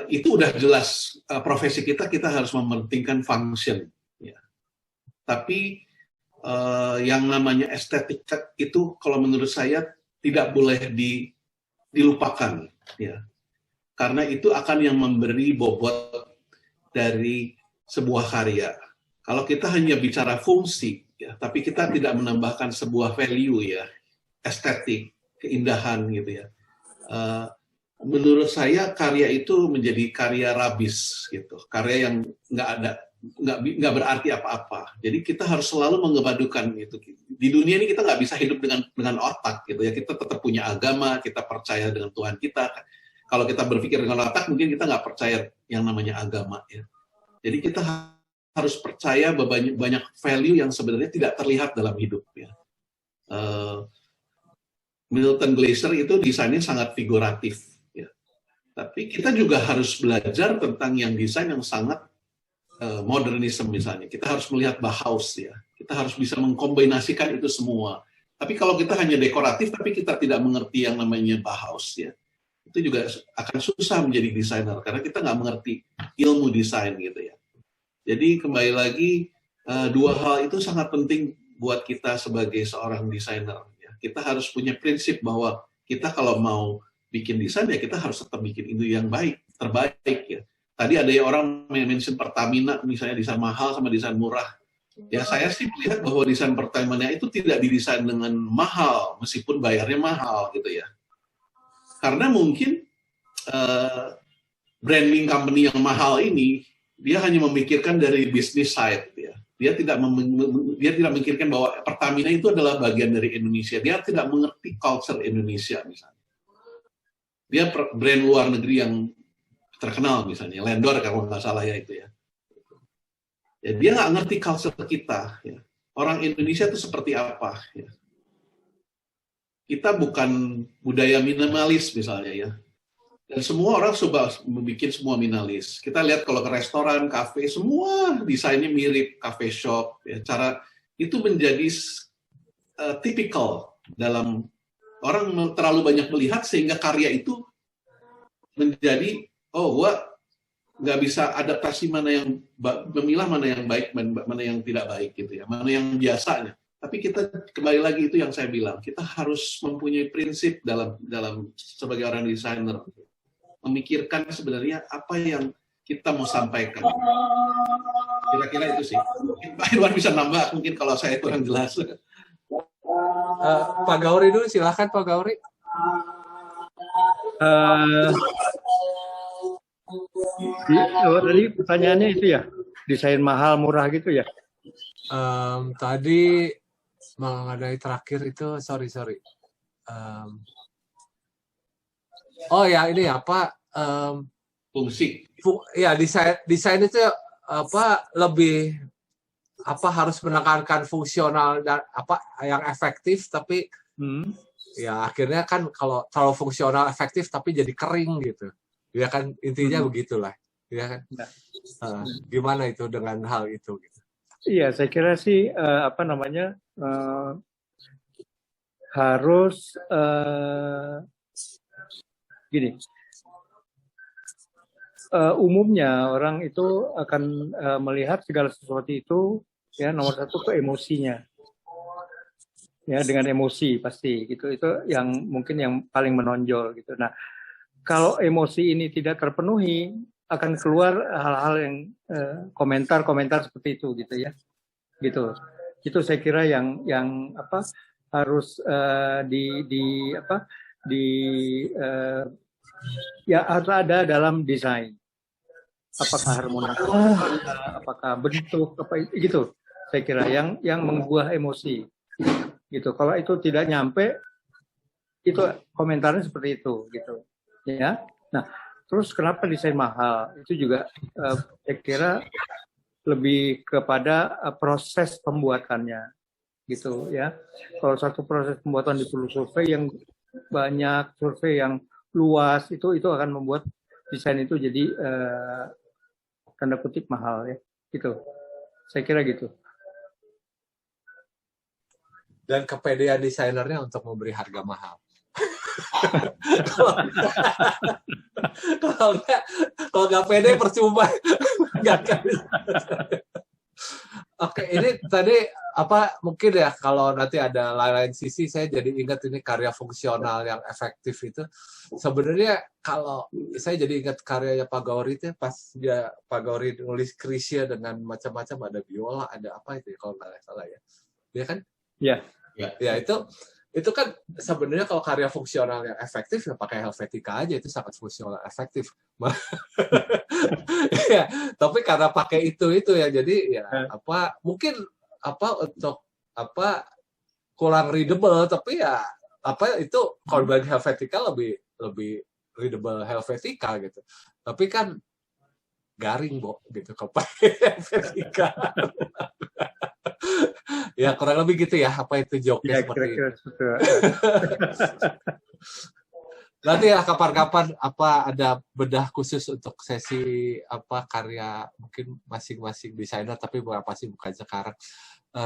itu udah jelas profesi kita harus mementingkan function ya. Tapi yang namanya estetika itu kalau menurut saya tidak boleh dilupakan ya. Karena itu akan yang memberi bobot dari sebuah karya. Kalau kita hanya bicara fungsi ya, tapi kita tidak menambahkan sebuah value ya, estetik, keindahan gitu ya. Menurut saya karya itu menjadi karya rabis gitu, karya yang nggak berarti apa-apa. Jadi kita harus selalu mengepadukan itu. Di dunia ini kita nggak bisa hidup dengan otak gitu ya. Kita tetap punya agama, kita percaya dengan Tuhan kita. Kalau kita berpikir dengan otak, mungkin kita nggak percaya yang namanya agama ya. Jadi kita harus percaya bahwa banyak value yang sebenarnya tidak terlihat dalam hidup ya. Milton Glaser itu desainnya sangat figuratif ya. Tapi kita juga harus belajar tentang yang desain yang sangat modernisme misalnya. Kita harus melihat Bauhaus ya. Kita harus bisa mengkombinasikan itu semua. Tapi kalau kita hanya dekoratif tapi kita tidak mengerti yang namanya Bauhaus ya, itu juga akan susah menjadi desainer karena kita nggak mengerti ilmu desain gitu ya. Jadi kembali lagi dua hal itu sangat penting buat kita sebagai seorang desainer. Ya. Kita harus punya prinsip bahwa kita kalau mau bikin desain ya kita harus tetap bikin itu yang baik, terbaik ya. Tadi ada orang mention Pertamina misalnya desain mahal sama desain murah. Ya saya sih melihat bahwa desain Pertamina itu tidak didesain dengan mahal meskipun bayarnya mahal gitu ya. Karena mungkin branding company yang mahal ini dia hanya memikirkan dari bisnis side ya. Dia tidak memikirkan bahwa Pertamina itu adalah bagian dari Indonesia. Dia tidak mengerti culture Indonesia misalnya. Dia brand luar negeri yang terkenal misalnya, Lendor kalau nggak salah ya itu ya. Ya dia nggak ngerti culture kita. Ya. Orang Indonesia itu seperti apa? Ya. Kita bukan budaya minimalis misalnya ya. Dan semua orang coba membuat semua minimalis. Kita lihat kalau ke restoran, kafe, semua desainnya mirip cafe shop. Ya. Cara itu menjadi tipikal dalam orang terlalu banyak melihat sehingga karya itu menjadi gua nggak bisa adaptasi mana yang memilah mana yang baik, mana yang tidak baik gitu ya, mana yang biasanya. Tapi kita kembali lagi itu yang saya bilang, kita harus mempunyai prinsip dalam sebagai orang desainer, memikirkan sebenarnya apa yang kita mau sampaikan. Kira-kira itu sih. Pak Irwan bisa nambah mungkin kalau saya kurang jelas. Pak Gauri dulu, silahkan Pak Gauri. Tadi pertanyaannya itu ya, desain mahal murah gitu ya. Tadi mengenai terakhir itu sorry. Oh ya ini apa fungsi? Ya desain itu apa lebih apa harus menekankan fungsional dan apa yang efektif tapi ya akhirnya kan kalau terlalu fungsional efektif tapi jadi kering gitu. Ya kan intinya begitulah. Ya kan. Gimana itu dengan hal itu gitu. Iya, saya kira sih harus gini. Umumnya orang itu akan melihat segala sesuatu itu ya nomor satu ke emosinya. Ya dengan emosi pasti gitu. Itu yang mungkin yang paling menonjol gitu. Nah, kalau emosi ini tidak terpenuhi akan keluar hal-hal yang komentar-komentar seperti itu gitu ya. Gitu. Itu saya kira yang apa harus ya harus ada dalam desain. Apakah harmonika, apakah bentuk apa gitu. Saya kira yang membuah emosi. Gitu. Kalau itu tidak nyampe itu komentarnya seperti itu gitu. Ya. Nah, terus kenapa desain mahal? Itu juga saya kira lebih kepada proses pembuatannya. gitu ya. Kalau satu proses pembuatan perlu survei yang banyak, survei yang luas, itu akan membuat desain itu jadi tanda kutip mahal ya, gitu. Saya kira gitu. Dan kepedean desainernya untuk memberi harga mahal. Kalau nggak pede percuma. Oke, ini tadi mungkin ya kalau nanti ada lain-lain sisi saya jadi ingat ini karya fungsional yang efektif itu. Sebenarnya kalau saya jadi ingat karyanya Pak Gauri itu pas Pak Gauri nulis Krisya dengan macam-macam, ada biola, ada apa itu ya, kalau nggak salah ya. Dia kan? Iya. Ya itu kan sebenarnya kalau karya fungsional yang efektif ya pakai Helvetica aja, itu sangat fungsional efektif. Ya, tapi karena pakai itu ya jadi ya mungkin untuk kurang readable, tapi ya itu kalau bagi Helvetica lebih readable Helvetica gitu. Tapi kan garing gitu kalau pakai Helvetica. Ya kurang lebih gitu ya, apa itu joke-nya Ya, seperti kira-kira itu. Nanti ya kapan-kapan ada bedah khusus untuk sesi karya mungkin masing-masing desainer, tapi pasti bukan sekarang.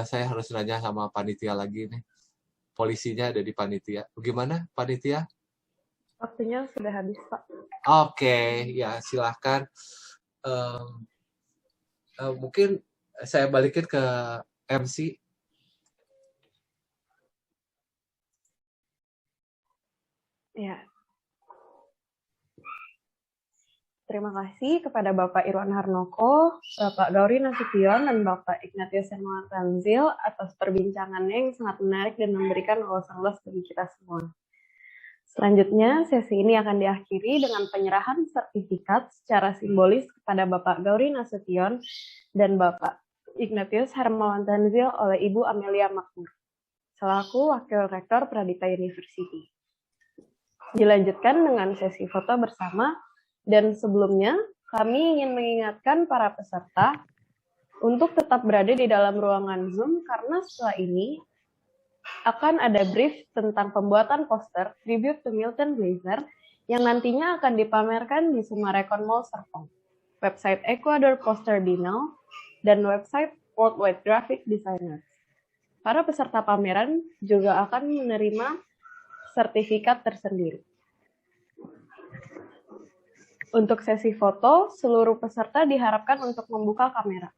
Saya harus nanya sama panitia lagi nih. Polisinya ada di panitia. Bagaimana panitia? Waktunya sudah habis, Pak. Oke, ya silahkan. Mungkin saya balikin ke MC. Ya. Terima kasih kepada Bapak Irwan Harnoko, Bapak Gauri Nasution, dan Bapak Ignatius Hermawan Tanzil atas perbincangannya yang sangat menarik dan memberikan wawasan luas bagi kita semua. Selanjutnya, sesi ini akan diakhiri dengan penyerahan sertifikat secara simbolis kepada Bapak Gauri Nasution dan Bapak Ignatius Hermawan Tanzil oleh Ibu Amelia Makmur, selaku Wakil Rektor Pradita University. Dilanjutkan dengan sesi foto bersama, dan sebelumnya kami ingin mengingatkan para peserta untuk tetap berada di dalam ruangan Zoom karena setelah ini akan ada brief tentang pembuatan poster Tribute to Milton Glaser yang nantinya akan dipamerkan di Sumarekon Mall Serpong, website Ecuador Poster Biennale, dan website Worldwide Graphic Designers. Para peserta pameran juga akan menerima sertifikat tersendiri. Untuk sesi foto, seluruh peserta diharapkan untuk membuka kamera.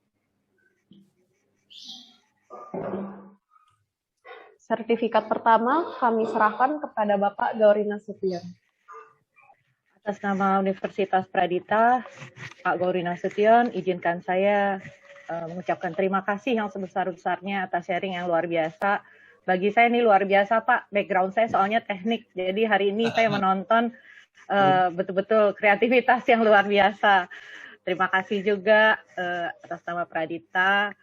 Sertifikat pertama kami serahkan kepada Bapak Gauri Nasution. Atas nama Universitas Pradita, Pak Gauri Nasution, izinkan saya mengucapkan terima kasih yang sebesar-besarnya atas sharing yang luar biasa. Bagi saya ini luar biasa, Pak. Background saya soalnya teknik, jadi hari ini saya menonton betul-betul kreativitas yang luar biasa. Terima kasih juga atas nama Pradita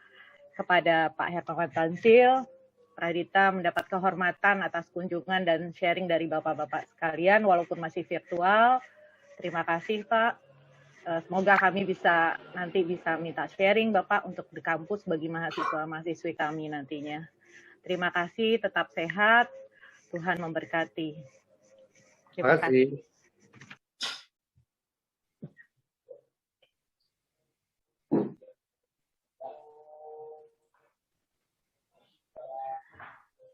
kepada Pak Hermawan Tanzil. Pradita mendapat kehormatan atas kunjungan dan sharing dari Bapak-Bapak sekalian, walaupun masih virtual. Terima kasih, Pak. Semoga kami nanti bisa minta sharing Bapak untuk di kampus bagi mahasiswa-mahasiswi kami nantinya. Terima kasih, tetap sehat, Tuhan memberkati. Terima kasih.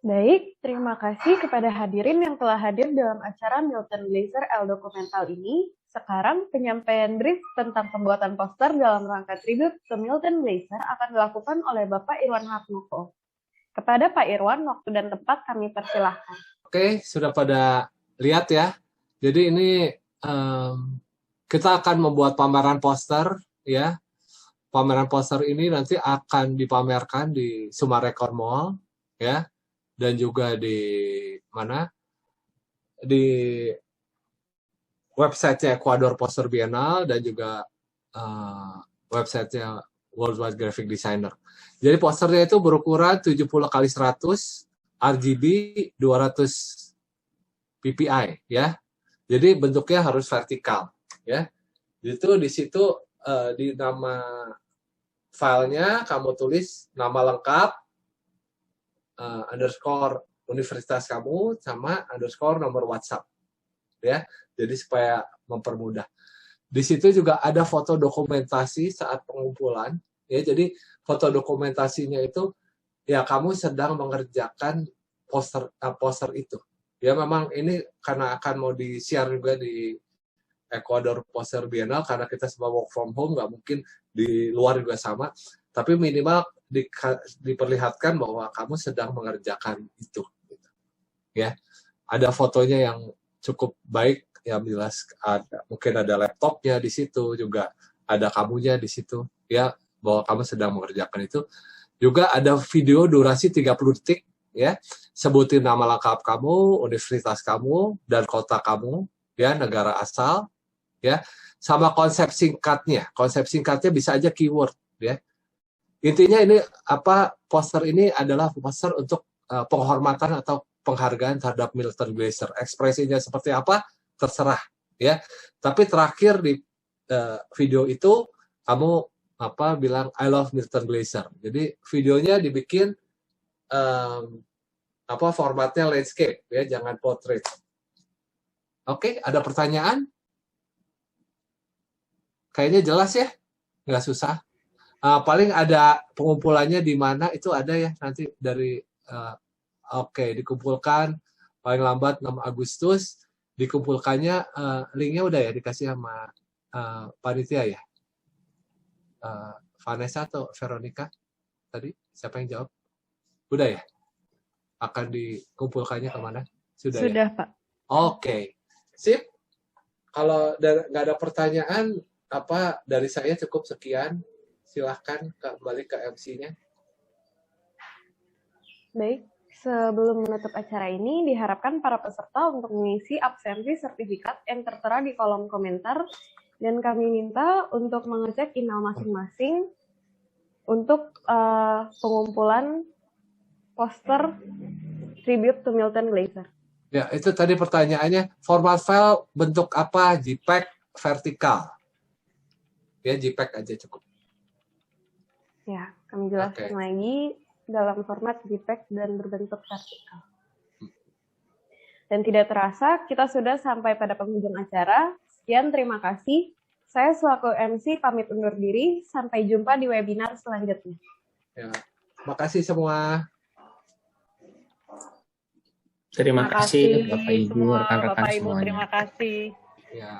Baik, terima kasih kepada hadirin yang telah hadir dalam acara Milton Glaser L Dokumental ini. Sekarang penyampaian brief tentang pembuatan poster dalam rangka tribute ke Milton Glaser akan dilakukan oleh Bapak Irwan Harnoko. Kepada Pak Irwan, waktu dan tempat kami persilahkan. Oke, sudah pada lihat ya. Jadi ini kita akan membuat pameran poster ya. Pameran poster ini nanti akan dipamerkan di Sumarekon Mall ya. Dan juga di mana? Di website-nya Ecuador Poster Biennale dan juga website-nya Worldwide Graphic Designer. Jadi posternya itu berukuran 70x100 RGB 200 ppi ya. Jadi bentuknya harus vertikal ya. Itu di situ di nama filenya kamu tulis nama lengkap, underscore universitas kamu sama underscore nomor WhatsApp, ya. Jadi supaya mempermudah. Di situ juga ada foto dokumentasi saat pengumpulan, ya. Jadi foto dokumentasinya itu ya kamu sedang mengerjakan poster itu. Ya memang ini karena akan mau di-share juga di Ecuador Poster Biennale karena kita semua work from home, nggak mungkin di luar juga sama. Tapi minimal diperlihatkan bahwa kamu sedang mengerjakan itu. Gitu. Ya, ada fotonya yang cukup baik, yang jelas ada. Mungkin ada laptopnya di situ juga, ada kamunya di situ. Ya, bahwa kamu sedang mengerjakan itu. Juga ada video durasi 30 detik. Ya, sebutin nama lengkap kamu, universitas kamu, dan kota kamu, ya, negara asal, ya, sama konsep singkatnya. Konsep singkatnya bisa aja keyword, ya. Intinya ini poster ini adalah poster untuk penghormatan atau penghargaan terhadap Milton Glaser. Ekspresinya seperti apa terserah, ya. Tapi terakhir di video itu kamu bilang I love Milton Glaser. Jadi videonya dibikin formatnya landscape, ya, jangan portrait. Oke, ada pertanyaan? Kayaknya jelas ya, nggak susah. Paling ada pengumpulannya di mana itu ada ya nanti dari dikumpulkan paling lambat 6 Agustus, dikumpulkannya linknya udah ya dikasih sama panitia ya. Vanessa atau Veronica tadi siapa yang jawab? Udah ya? Akan dikumpulkannya kemana? Sudah ya? Pak. Oke. Sip. Kalau nggak ada pertanyaan, dari saya cukup sekian. Silahkan kembali ke MC-nya. Baik, sebelum menutup acara ini, diharapkan para peserta untuk mengisi absensi sertifikat yang tertera di kolom komentar, dan kami minta untuk mengecek email masing-masing untuk pengumpulan poster tribute to Milton Glaser. Ya, itu tadi pertanyaannya, format file bentuk apa? JPEG vertikal. Ya, JPEG aja cukup. Ya, kami jelaskan lagi dalam format JPEG dan berbentuk vertikal. Dan tidak terasa, kita sudah sampai pada penghujung acara. Sekian, terima kasih. Saya selaku MC pamit undur diri. Sampai jumpa di webinar selanjutnya. Ya, makasih semua. Terima kasih Bapak Ibu, semua, rekan-rekan Bapak Ibu, semuanya. terima kasih. Ya.